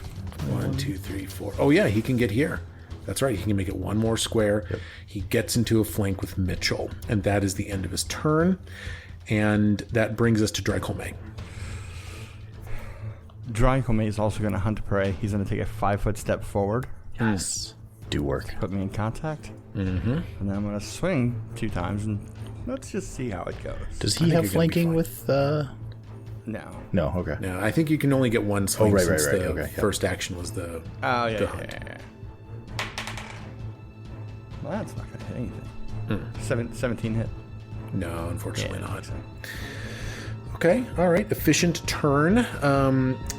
1, 2, 3, 4. Oh yeah, he can get here. That's right. He can make it one more square. Yep. He gets into a flank with Mitchell, and that is the end of his turn. And that brings us to Dry Colmay. Dry Colmay is also going to hunt prey. He's going to take a 5-foot step forward. Yes. Do work. Put me in contact. Mm-hmm. And then I'm going to swing 2 times, and let's just see how it goes. Does he have flanking with... No. No, okay. No, I think you can only get one swing since the Okay, yeah. first action was the Oh, yeah, the yeah, hunt. yeah. Well, that's not going to hit anything. 17 hit. No, unfortunately Yeah, not. so. Okay, all right. Efficient turn.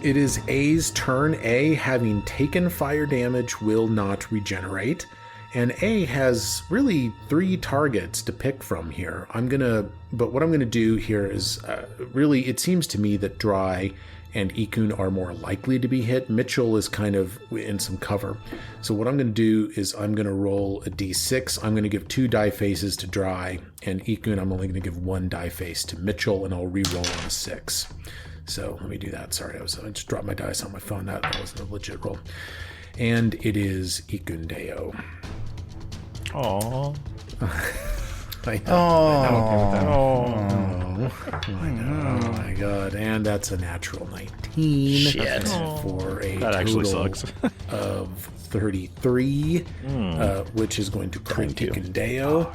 It is A's turn. A, having taken fire damage, will not regenerate. And A has really 3 targets to pick from here. But what I'm gonna do here is really, it seems to me that Dry and Ikun are more likely to be hit. Mitchell is kind of in some cover. So what I'm going to do is I'm going to roll a d6. I'm going to give 2 die faces to Dry, and Ikun I'm only going to give 1 die face to Mitchell, and I'll re-roll on a 6. So let me do that. Sorry, I just dropped my dice on my phone. That wasn't a legit roll. And it is Ikundeo. Aww. I know. Oh my god. And that's a natural 19. Shit. For a That actually total sucks. of 33, which is going to crit Ikundeo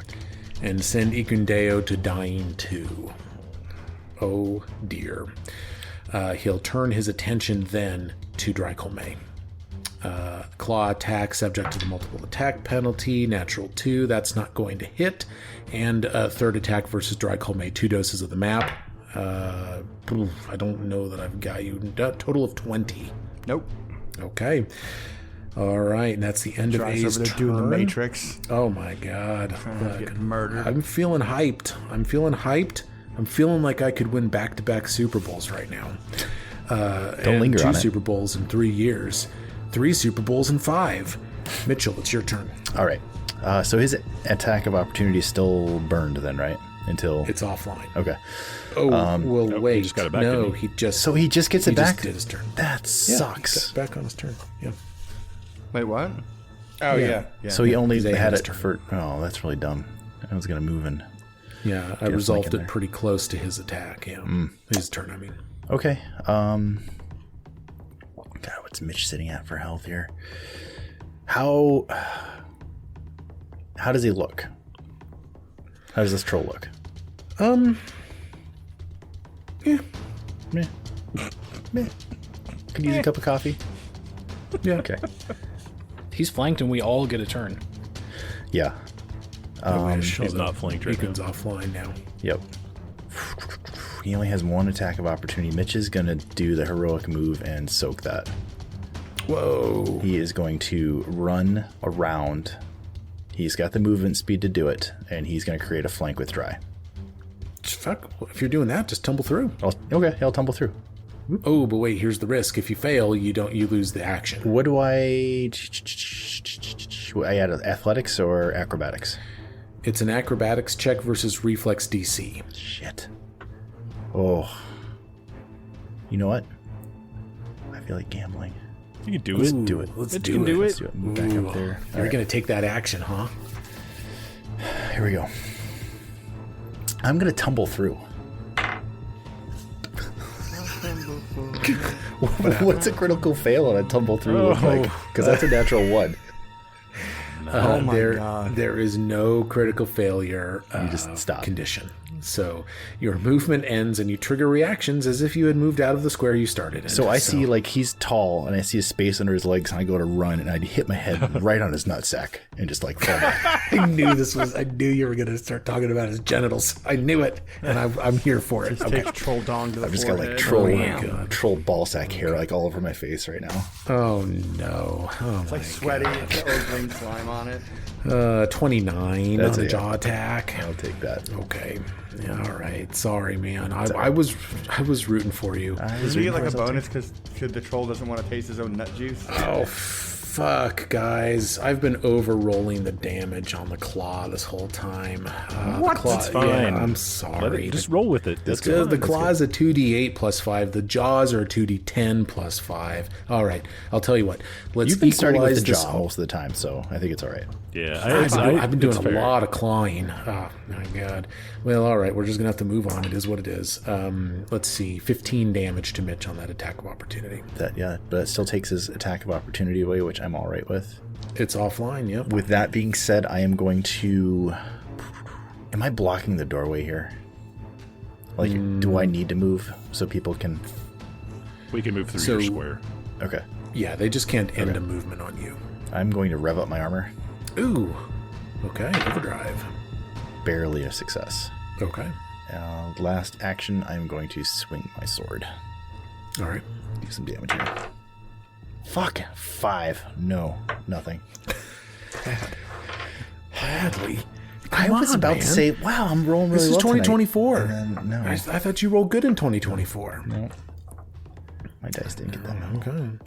and send Ikundeo to dying 2. Oh dear. He'll turn his attention then to Dry Colmay. Claw attack subject to the multiple attack penalty, natural 2, that's not going to hit. And third attack versus Dry Colmay, 2 doses of the map. I don't know that I've got you. Total of 20. Nope. Okay. All right, and that's the end of Dry's A's over there turn. doing the Matrix. Oh my god. Trying to get murdered. I'm feeling hyped. I'm feeling like I could win back-to-back Super Bowls right now. Don't linger on it. 2 Super Bowls in 3 years. 3 Super Bowls in 5. Mitchell, it's your turn. All right. So his attack of opportunity is still burned then, right? Until... It's offline. Okay. Oh, well, nope, wait. he just got it back, no, didn't he? he just... So he just gets it back? Just did his turn. That Yeah, sucks. he got back on his turn. Yeah. Wait, what? Oh, Yeah. yeah. So he only They had had it his for... Oh, that's really dumb. I was going to move in. Yeah, I a resolved flank in it there. pretty close to his attack. Yeah. His turn, I mean. Okay. God, what's Mitch sitting at for health here? How does he look? How does this troll look? Yeah. Meh. Meh. Could use a cup of coffee. Yeah. Okay. He's flanked and we all get a turn. Yeah. He's not flanked right now. Beacon's offline now. Yep. He only has one attack of opportunity. Mitch is going to do the heroic move and soak that. Whoa. He is going to run around. He's got the movement speed to do it, and he's going to create a flank with dry. Fuck. If you're doing that, just tumble through. Okay, he'll tumble through. Oh, but wait, here's the risk. If you fail, you lose the action. What do I add athletics or acrobatics? It's an acrobatics check versus reflex DC. Shit. Oh. You know what? I feel like gambling. You can do Let's it. do it. Let's Mitch do can it. do Let's it. do it. Move back up there. You're going to take that action, huh? Here we go. I'm going to tumble through. What's a critical fail on a tumble through look like? Because that's a natural 1. Oh my God. There is no critical failure You just stop. condition. So your movement ends and you trigger reactions as if you had moved out of the square you started in. So I see, like, he's tall, and I see a space under his legs, and I go to run, and I hit my head right on his nutsack, and just, like, fall back. I knew you were going to start talking about his genitals. I knew it, and I'm here for it. Just takes troll dong to the I've just got, forehead. like, troll ball sack hair, like, all over my face right now. Oh, no. Oh, It's like sweaty. It's got green slime on it. 29 That's on a it. jaw attack. I'll take that. Okay. Yeah, all right. Sorry, man. I was rooting for you. Does he get like a bonus because the troll doesn't want to taste his own nut juice? Oh, fuck, guys. I've been over-rolling the damage on the claw this whole time. What? The claw, It's fine. Yeah, I'm Let sorry. it, just roll with it. That's The good. claw is a 2d8 plus 5. The jaws are a 2d10 plus 5. All right. I'll tell you what. Let's You've been starting with the equalize jaw most of the time, so I think it's all right. Yeah, I've been doing it's a fair. lot of clawing. Oh, my God. Well, all right. We're just going to have to move on. It is what it is. Let's see. 15 damage to Mitch on that attack of opportunity. But it still takes his attack of opportunity away, which I'm all right with. It's offline, yep. With that being said, I am going to... Am I blocking the doorway here? Like, do I need to move so people can... We can move through So- your square. Okay. Yeah, they just can't end a movement on you. I'm going to rev up my armor. Ooh. Okay, overdrive. Barely a success. Okay. Last action, I'm going to swing my sword. All right. Do some damage here. Fuck. 5. No. Nothing. Badly. I Come was on, about man. to say, wow, I'm rolling really This is well tonight. 2024. And then, no. I thought you rolled good in 2024. No. My dice didn't get that memo. Okay.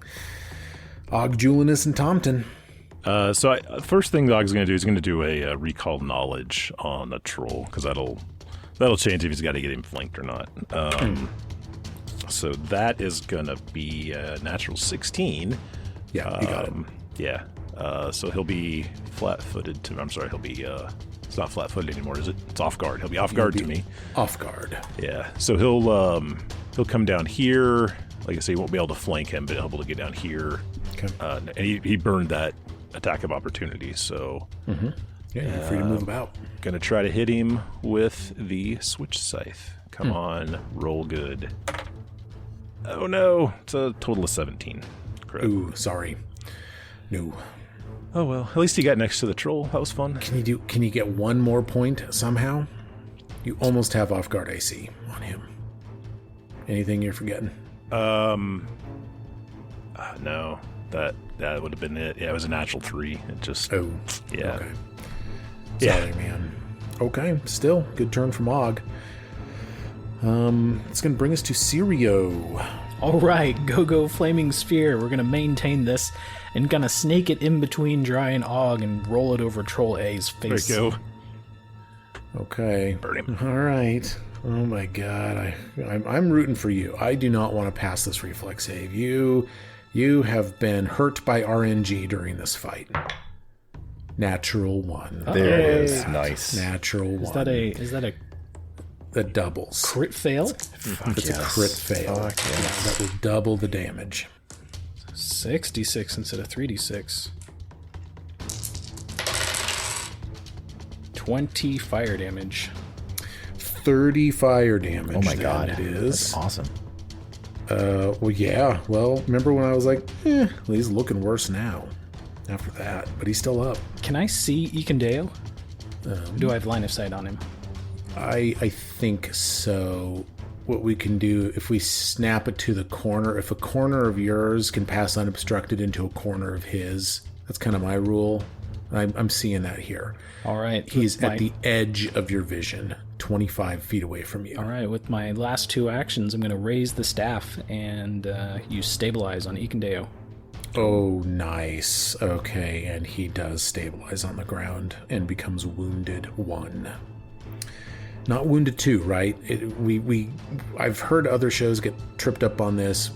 Og, Julianus, and Tompton. First thing Dog's going to do is going to do a recall knowledge on the troll, because that'll change if he's got to get him flanked or not. So that is going to be a natural 16. Yeah, you got it. Yeah. So he'll be flat-footed to... I'm sorry, he'll be... it's not flat-footed anymore, is it? It's off guard. He'll be off guard to me. Off guard. Yeah. So he'll come down here. Like I say, he won't be able to flank him, but he'll be able to get down here. Okay. And he burned that attack of opportunity, so Yeah, you're free to move about. gonna try to hit him with the switch scythe. Come on, roll good. Oh no, it's a total of 17. Crap. Ooh, sorry. No. Oh well, at least he got next to the troll. That was fun. Can you get one more point somehow? You almost have off guard AC on him. Anything you're forgetting? No, that would have been it. Yeah, it was a natural 3. It just Oh. yeah. Okay. Yeah. Sorry, man. Okay, still good turn from Og. It's gonna bring us to Sirio. All right, go flaming sphere. We're gonna maintain this and gonna snake it in between Dry and Og and roll it over Troll A's face. There you go. Okay. Burn him. All right. Oh my God, I'm rooting for you. I do not want to pass this reflex save. You have been hurt by RNG during this fight. Natural 1. There it is. Nice. Natural 1. Is that a That doubles. crit fail? It's a crit fail. Fuck Yeah, that will double the damage. 6d6 instead of 3d6. 20 fire damage. 30 fire damage. Oh my then god. it is. That's awesome. Well, yeah. Well, remember when I was like, he's looking worse now after that, but he's still up. Can I see Ikendeo? Do I have line of sight on him? I think so. what we can do, if we snap it to the corner, if a corner of yours can pass unobstructed into a corner of his, that's kind of my rule. I'm seeing that here. All right. He's at the edge of your vision, 25 feet away from you. All right. With my last 2 actions, I'm going to raise the staff and use stabilize on Ikendeo. Oh, nice. Okay, and he does stabilize on the ground and becomes wounded 1. Not wounded 2, right? I've heard other shows get tripped up on this.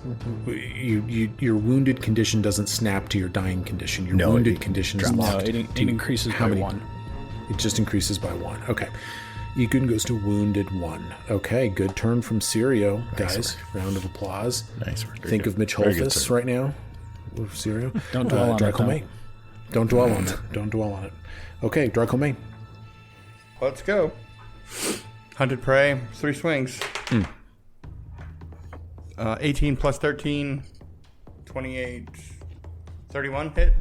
Your wounded condition doesn't snap to your dying condition. Your wounded condition is locked. No, it increases by 1. It just increases by 1. Okay. Ikun goes to wounded 1. Okay, good turn from Sirio, guys. Round of applause. Nice work. Think of Mitch Holthus right now. Sirio. Don't dwell on Draco it. May. Don't dwell on it. Don't dwell on it. Okay, Draco May. Let's go. Hunted prey, 3 swings. 18 plus 13, 28, 31 hit.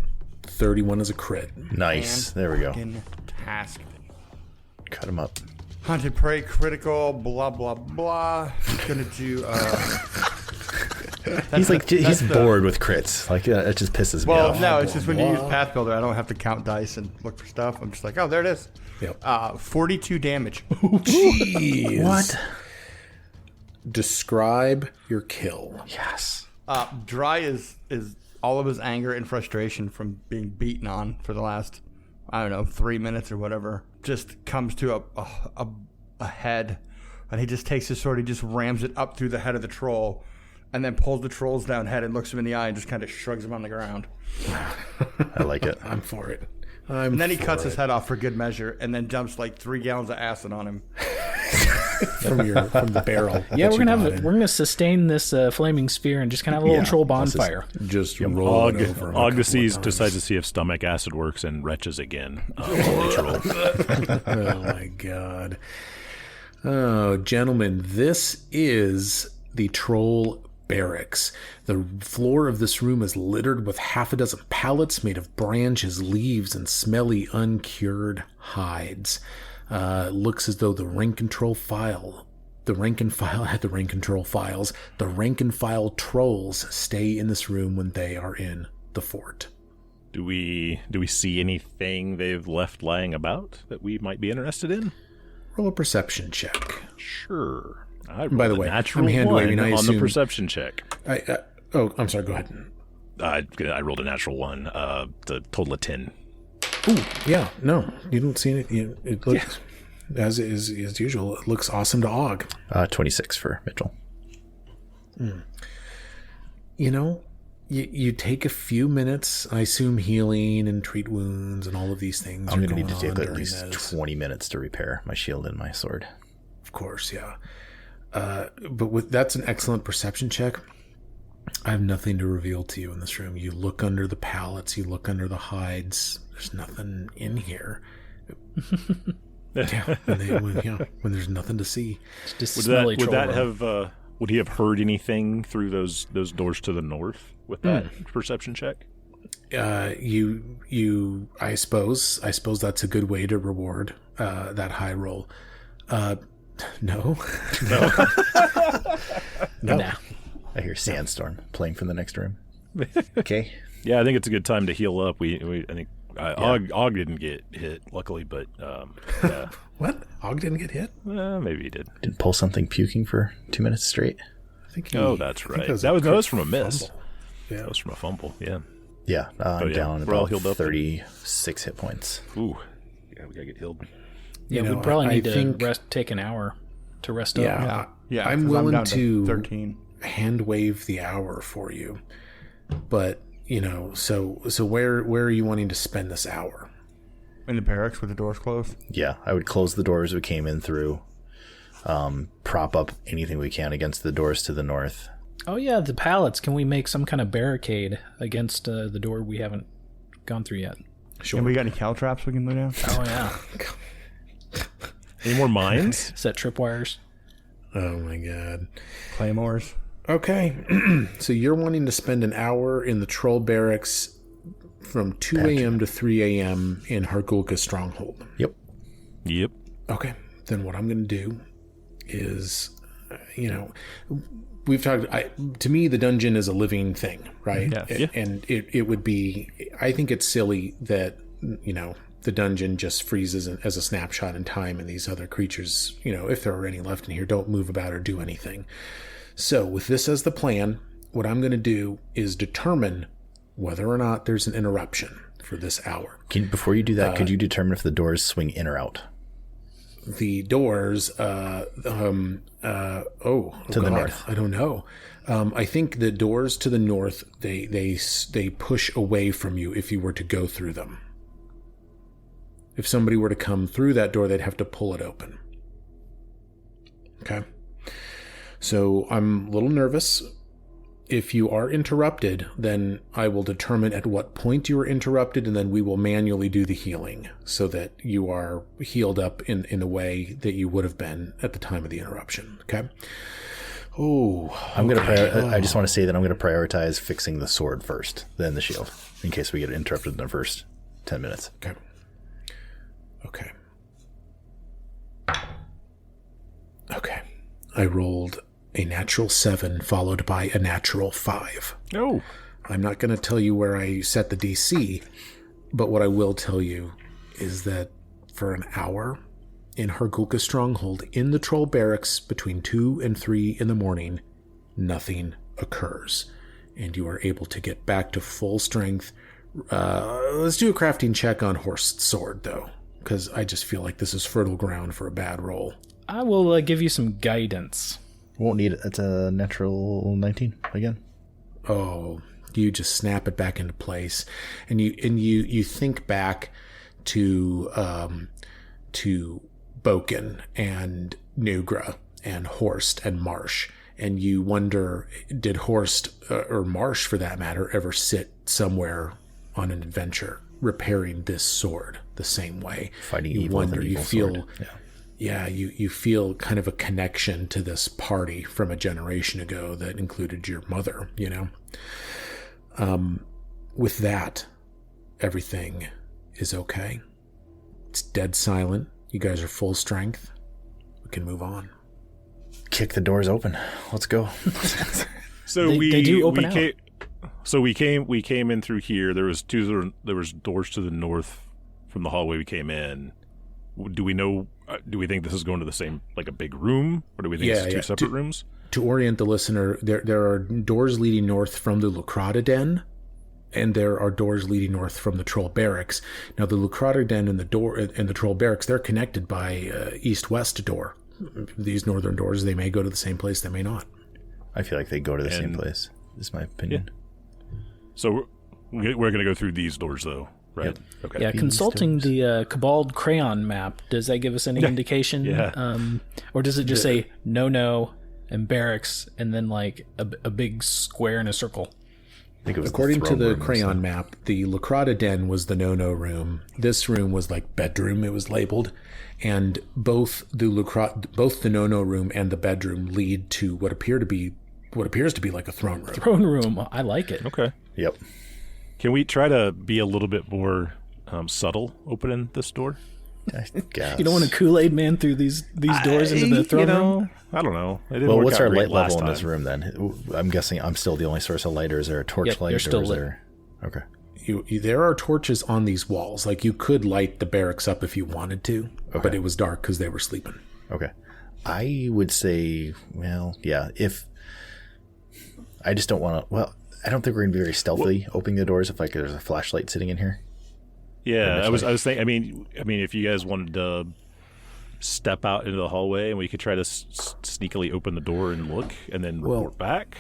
31 is a crit. Nice. And there we go. fucking task. Cut him up. Hunted prey, critical, blah, blah, blah. Gonna do, He's bored with crits. Like, it just pisses me well, off. no, it's just when you use Path Builder, I don't have to count dice and look for stuff. I'm just like, oh, there it is. Yep. 42 damage. Jeez. What? Describe your kill. Yes. Dry is all of his anger and frustration from being beaten on for the last, 3 minutes or whatever, just comes to a head. And he just takes his sword, he just rams it up through the head of the troll, and then pulls the troll's down head and looks him in the eye and just kind of shrugs him on the ground. I like it. I'm for it. And then he cuts his head off for good measure and then dumps like 3 gallons of acid on him. from the barrel. Yeah, we're gonna sustain this flaming spear and just kind of have a little troll bonfire. Just roll it over. Ogdeses decides to see if stomach acid works and retches again. Oh my god. Oh, gentlemen, this is the troll barracks. The floor of this room is littered with half a dozen pallets made of branches, leaves, and smelly, uncured hides. Looks as though the rank and file trolls stay in this room when they are in the fort. Do we see anything they've left lying about that we might be interested in? Roll a perception check. Sure. By the way, I'm hand waving. I on assume the perception check. I'm sorry. Go ahead. I rolled a natural 1. The total of 10. Ooh, yeah. No, you don't see anything. It looks as usual. It looks awesome to Og. 26 for Mitchell. You take a few minutes, I assume, healing and treat wounds and all of these things. I'm going to need to take at least 20 minutes to repair my shield and my sword. Of course, yeah. But that's an excellent perception check. I have nothing to reveal to you in this room. You look under the pallets, you look under the hides. There's nothing in here. When there's nothing to see. Would he have heard anything through those doors to the north with that perception check? I suppose that's a good way to reward that high roll. No. Nah. I hear Sandstorm playing from the next room. Okay. Yeah, I think it's a good time to heal up. I think Og didn't get hit, luckily, but yeah. What? Og didn't get hit? Maybe he did. Didn't pull something puking for 2 minutes straight. I think. That's right. That was from a miss. Fumble. Yeah, that was from a fumble. Yeah. Yeah. I'm down we're all about healed up 36 hit points. Ooh. Yeah, we gotta get healed. Yeah, we probably need to take an hour to rest up. Yeah, I'm willing down to 13. hand wave the hour for you, but so where are you wanting to spend this hour? In the barracks with the doors closed? Yeah, I would close the doors we came in through, prop up anything we can against the doors to the north. Oh yeah, the pallets. Can we make some kind of barricade against the door we haven't gone through yet? Sure. And we got any cow traps we can lay down? Oh yeah. Any more mines? Set tripwires. Oh my god. Claymores. Okay. So you're wanting to spend an hour in the troll barracks from 2 a.m. to 3 a.m. in Hargulka Stronghold. Yep. Okay. Then what I'm going to do is we've talked. To me, the dungeon is a living thing, right? Yeah. And it would be. I think it's silly that the dungeon just freezes as a snapshot in time, and these other creatures, if there are any left in here, don't move about or do anything. So, with this as the plan, what I'm going to do is determine whether or not there's an interruption for this hour. Before you do that, could you determine if the doors swing in or out? The doors, to the north. I don't know. I think the doors to the north, they push away from you if you were to go through them. If somebody were to come through that door, they'd have to pull it open. Okay. So I'm a little nervous. If you are interrupted, then I will determine at what point you are interrupted, and then we will manually do the healing so that you are healed up in the way that you would have been at the time of the interruption. Okay? Oh, I just want to say that I'm going to prioritize fixing the sword first, then the shield, in case we get interrupted in the first 10 minutes. Okay. I rolled a natural 7 followed by a natural 5. Oh. I'm not going to tell you where I set the DC, but what I will tell you is that for an hour in Hargulka Stronghold in the Troll Barracks between 2 and 3 in the morning, nothing occurs, and you are able to get back to full strength. Let's do a crafting check on Horst's sword, though, because I just feel like this is fertile ground for a bad roll. I will give you some guidance. Won't need it. It's a natural 19 again. Oh, you just snap it back into place, and you think back to Boken and Nugra and Horst and Marsh, and you wonder, did Horst or Marsh, for that matter, ever sit somewhere on an adventure repairing this sword the same way? Fighting you evil wonder, with an you evil feel. sword. Yeah, you feel kind of a connection to this party from a generation ago that included your mother, With that, everything is okay. It's dead silent. You guys are full strength. We can move on. Kick the doors open. Let's go. So they do open out. So we came in through here. There was doors to the north from the hallway we came in. Do we know? Do we think this is going to the same, like a big room, or do we think it's two separate rooms? To orient the listener, there are doors leading north from the Lucrata Den, and there are doors leading north from the Troll Barracks. Now, the Lucrata Den and the Troll Barracks, they're connected by east-west door. These northern doors, they may go to the same place, they may not. I feel like they go to the same place, is my opinion. Yeah. So we're going to go through these doors, though, right? Yep. Okay. Yeah, consulting the Cabal crayon map, does that give us any indication? Yeah. Or does it just say no and barracks and then like a big square in a circle? I think it was According to the room crayon map, the Lucrata Den was the no room. This room was like bedroom, it was labeled. And both the no room and the bedroom lead to what appears to be like a throne room. Throne room. I like it. Okay. Yep. Can we try to be a little bit more subtle opening this door? I guess. You don't want to Kool-Aid man through these doors into the throne room? I don't know. Well, what's our light level in this room then? I'm guessing I'm still the only source of light, or is there a torch light? You're still lit. Okay. There are torches on these walls. Like, you could light the barracks up if you wanted to, but it was dark because they were sleeping. Okay. I would say, well, yeah, if... I just don't want to... Well, I don't think we're going to be very stealthy opening the doors if, like, there's a flashlight sitting in here. Yeah, I was thinking... I mean, if you guys wanted to step out into the hallway and we could try to sneakily open the door and look and then report back...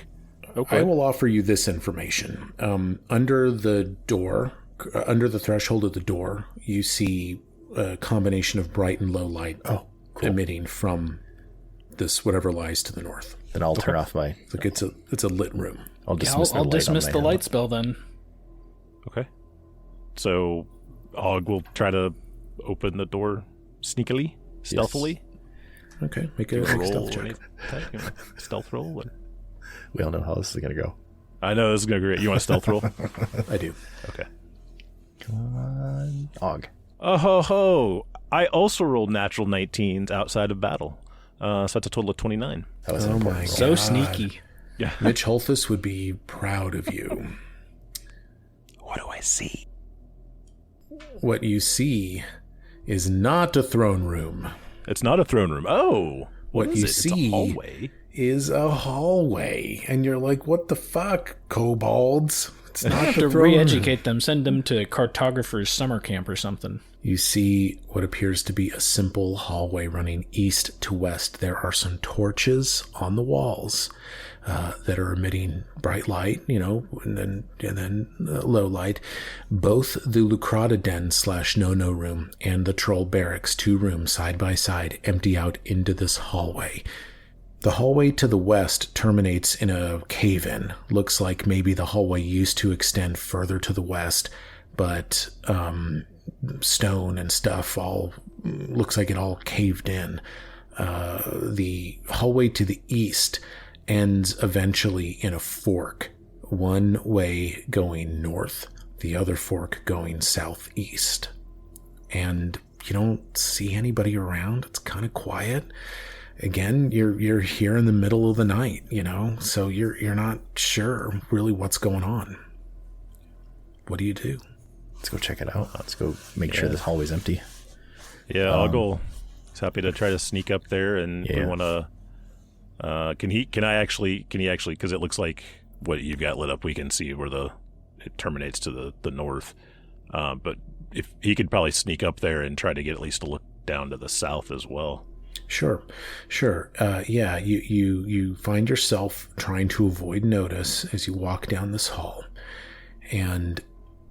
Okay. I will offer you this information. Under the threshold of the door, you see a combination of bright and low light emitting from this whatever lies to the north. Then I'll turn off my... Like it's a lit room. I'll dismiss, I'll dismiss the light spell then. Okay. So Og will try to open the door sneakily, stealthily. Okay, make a stealth check. Stealth roll. We all know how this is going to go. I know this is going to be great. You want a stealth roll? I do. Okay. Come on. Og. Oh ho ho! I also rolled natural 19s outside of battle. So that's a total of 29. That was Oh my important. So God. sneaky. Yeah. Mitch Holthus would be proud of you. What do I see? What you see is not a throne room. It's not a throne room. Oh. What is you it? see It's a hallway. is a hallway. And you're like, what the fuck, kobolds? It's I not have the to throne room. re-educate them, send them to cartographer's summer camp or something. You see what appears to be a simple hallway running east to west. There are some torches on the walls that are emitting bright light, and then low light. Both the Lucrata Den / No room and the Troll Barracks, 2 rooms side by side, empty out into this hallway. The hallway to the west terminates in a cave-in. Looks like maybe the hallway used to extend further to the west, but stone and stuff all looks like it all caved in. The hallway to the east ends eventually in a fork, one way going north, the other fork going southeast. And you don't see anybody around. It's kind of quiet. Again, you're here in the middle of the night, so you're not sure really what's going on. What do you do? Let's go check it out. Let's go make sure this hallway's empty. Yeah, I'll go. He's happy to try to sneak up there, and we want to. Can he actually? Because it looks like what you've got lit up, we can see where it terminates to the north. But if he could probably sneak up there and try to get at least a look down to the south as well. Sure. Yeah, you find yourself trying to avoid notice as you walk down this hall, and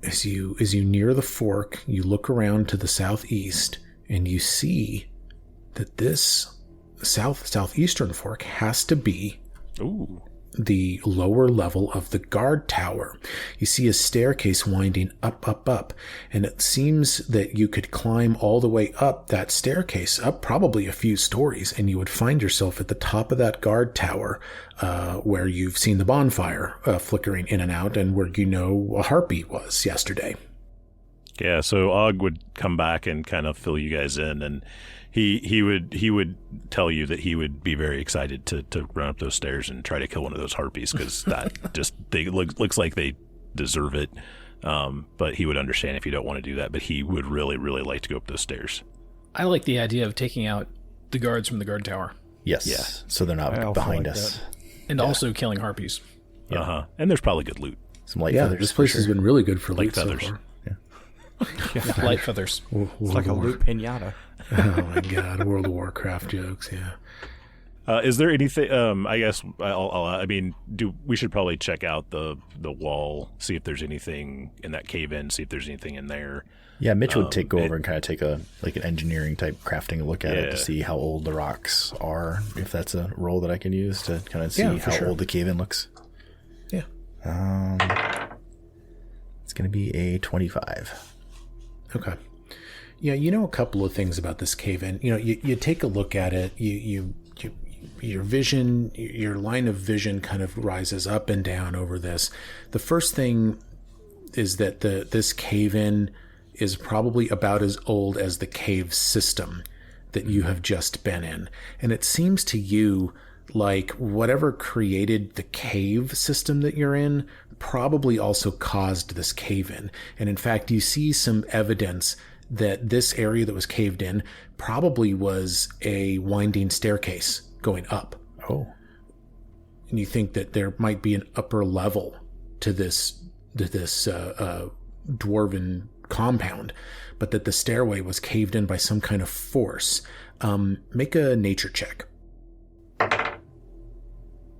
as you near the fork, you look around to the southeast, and you see that this southeastern fork has to be the lower level of the guard tower. You see a staircase winding up, and it seems that you could climb all the way up that staircase, up probably a few stories, and you would find yourself at the top of that guard tower, where you've seen the bonfire flickering in and out, and where a harpy was yesterday. Yeah, so Og would come back and kind of fill you guys in, and he would tell you that he would be very excited to run up those stairs and try to kill one of those harpies, because that looks like they deserve it. But he would understand if you don't want to do that. But he would really, really like to go up those stairs. I like the idea of taking out the guards from the guard tower. Yes. Yeah. So they're not behind us. And also killing harpies. Yeah. And there's probably good loot. Some light feathers. This place has been really good for Light loot so feathers. far. Yeah, light feathers. It's like a loot pinata. Oh my God, World of Warcraft jokes, yeah. Is there anything? I guess we should probably check out the wall, see if there's anything in that cave in, see if there's anything in there. Yeah, Mitch would go over and kind of take an engineering type crafting look at it to see how old the rocks are, if that's a role that I can use to kind of see how old the cave in looks. Yeah. It's going to be a 25. Okay. Yeah, a couple of things about this cave-in. You take a look at it, your vision, your line of vision kind of rises up and down over this. The first thing is that this cave-in is probably about as old as the cave system that you have just been in. And it seems to you like whatever created the cave system that you're in probably also caused this cave-in. And in fact, you see some evidence that this area that was caved in probably was a winding staircase going up. Oh. And you think that there might be an upper level to this dwarven compound, but that the stairway was caved in by some kind of force. Make a nature check.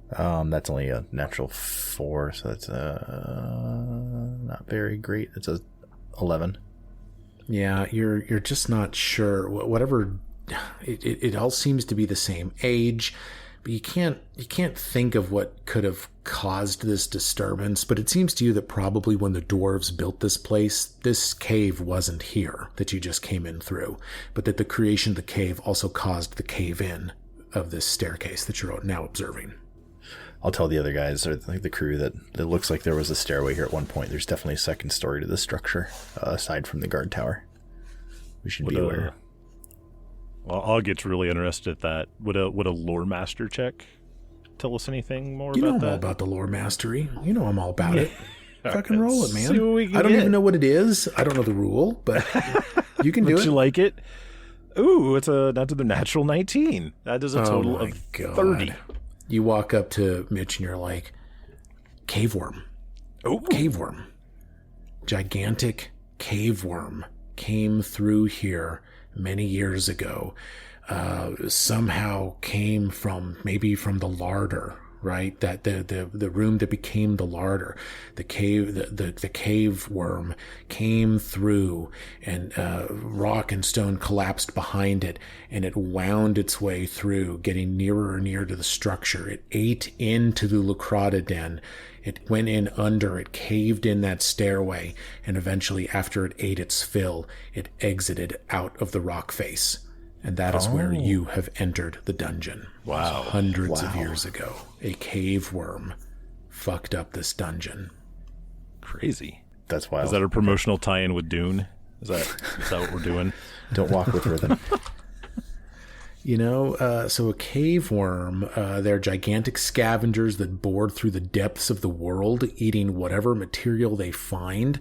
That's only a natural 4, so that's not very great. It's a 11. Yeah, you're just not sure. Whatever, it all seems to be the same age, but you can't think of what could have caused this disturbance. But it seems to you that probably when the dwarves built this place, this cave wasn't here that you just came in through, but that the creation of the cave also caused the cave in of this staircase that you're now observing. I'll tell the other guys, or the crew, that it looks like there was a stairway here at one point. There's definitely a second story to this structure, aside from the guard tower. We should be aware. Well, I'll get really interested at that. Would a lore master check tell us anything more You know about I'm that? all about the lore mastery. You know I'm all about it. Fucking roll it, man. See what we can I don't get. even know what it is. I don't know the rule, but you can do Would it. you like it? Ooh, it's not to the natural 19. That is a total my of God. 30. You walk up to Mitch and you're like, cave worm. Oh, Cave worm. Gigantic cave worm came through here many years ago. Somehow came from the larder, right? That the room that became the larder, the cave worm came through, and rock and stone collapsed behind it, and it wound its way through, getting nearer and nearer to the structure. It ate into the Lucrata den. It went in under, it caved in that stairway, and eventually, after it ate its fill, it exited out of the rock face. And that is where you have entered the dungeon. Wow. Hundreds of years ago, a cave worm fucked up this dungeon. crazy. That's wild. Is that a promotional tie-in with Dune? Is that what we're doing? Don't walk with rhythm. You know, so a cave worm, they're gigantic scavengers that bore through the depths of the world, eating whatever material they find.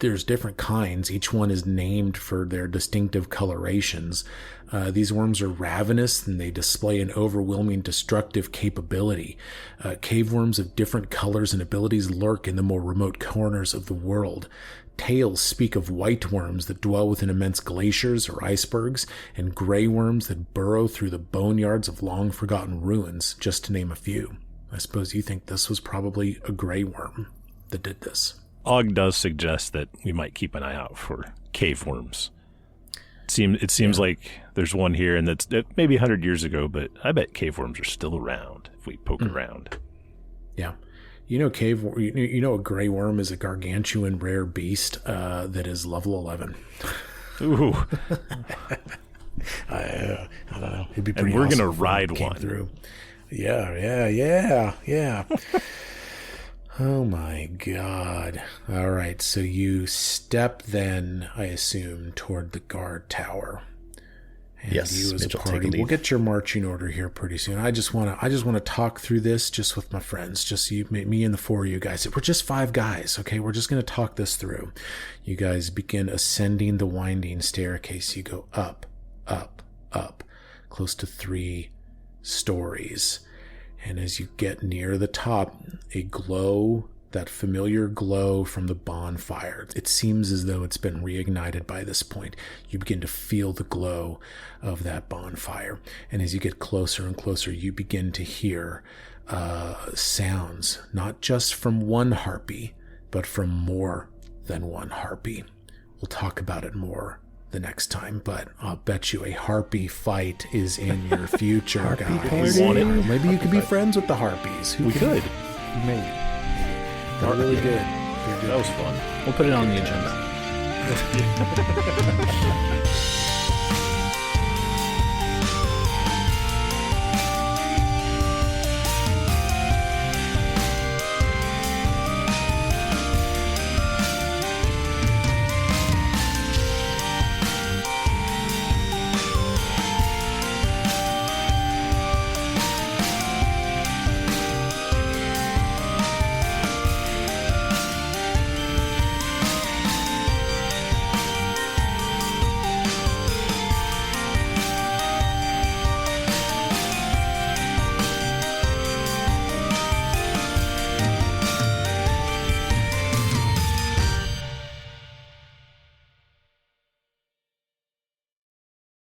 There's different kinds. Each one is named for their distinctive colorations. These worms are ravenous, and they display an overwhelming destructive capability. Cave worms of different colors and abilities lurk in the more remote corners of the world. Tales speak of white worms that dwell within immense glaciers or icebergs, and gray worms that burrow through the boneyards of long-forgotten ruins, just to name a few. I suppose you think this was probably a gray worm that did this. Og does suggest that we might keep an eye out for cave worms. It seems like there's one here, and that's maybe 100 years ago, but I bet cave worms are still around if we poke around. Yeah. You know a gray worm is a gargantuan rare beast that is level 11. Ooh. I don't know. It'd be pretty And we're awesome gonna if ride it came one. Through. Yeah. Oh my God. All right. So you step then, I assume, toward the guard tower. And Yes, you as Mitch a will take a party, lead. we'll get your marching order here pretty soon. I just want to talk through this just with my friends, just me and the four of you guys. We're just 5 guys, okay? We're just going to talk this through. You guys begin ascending the winding staircase. You go up, up, up, close to 3 stories. And as you get near the top, a glow, that familiar glow from the bonfire. It seems as though it's been reignited by this point. You begin to feel the glow of that bonfire. And as you get closer and closer, you begin to hear sounds, not just from one harpy, but from more than one harpy. We'll talk about it more the next time, but I'll bet you a harpy fight is in your future, guys. Want it? Maybe you could be friends with the harpies. We could. Maybe. They're really good. They're good. That was fun. We'll put it on the agenda.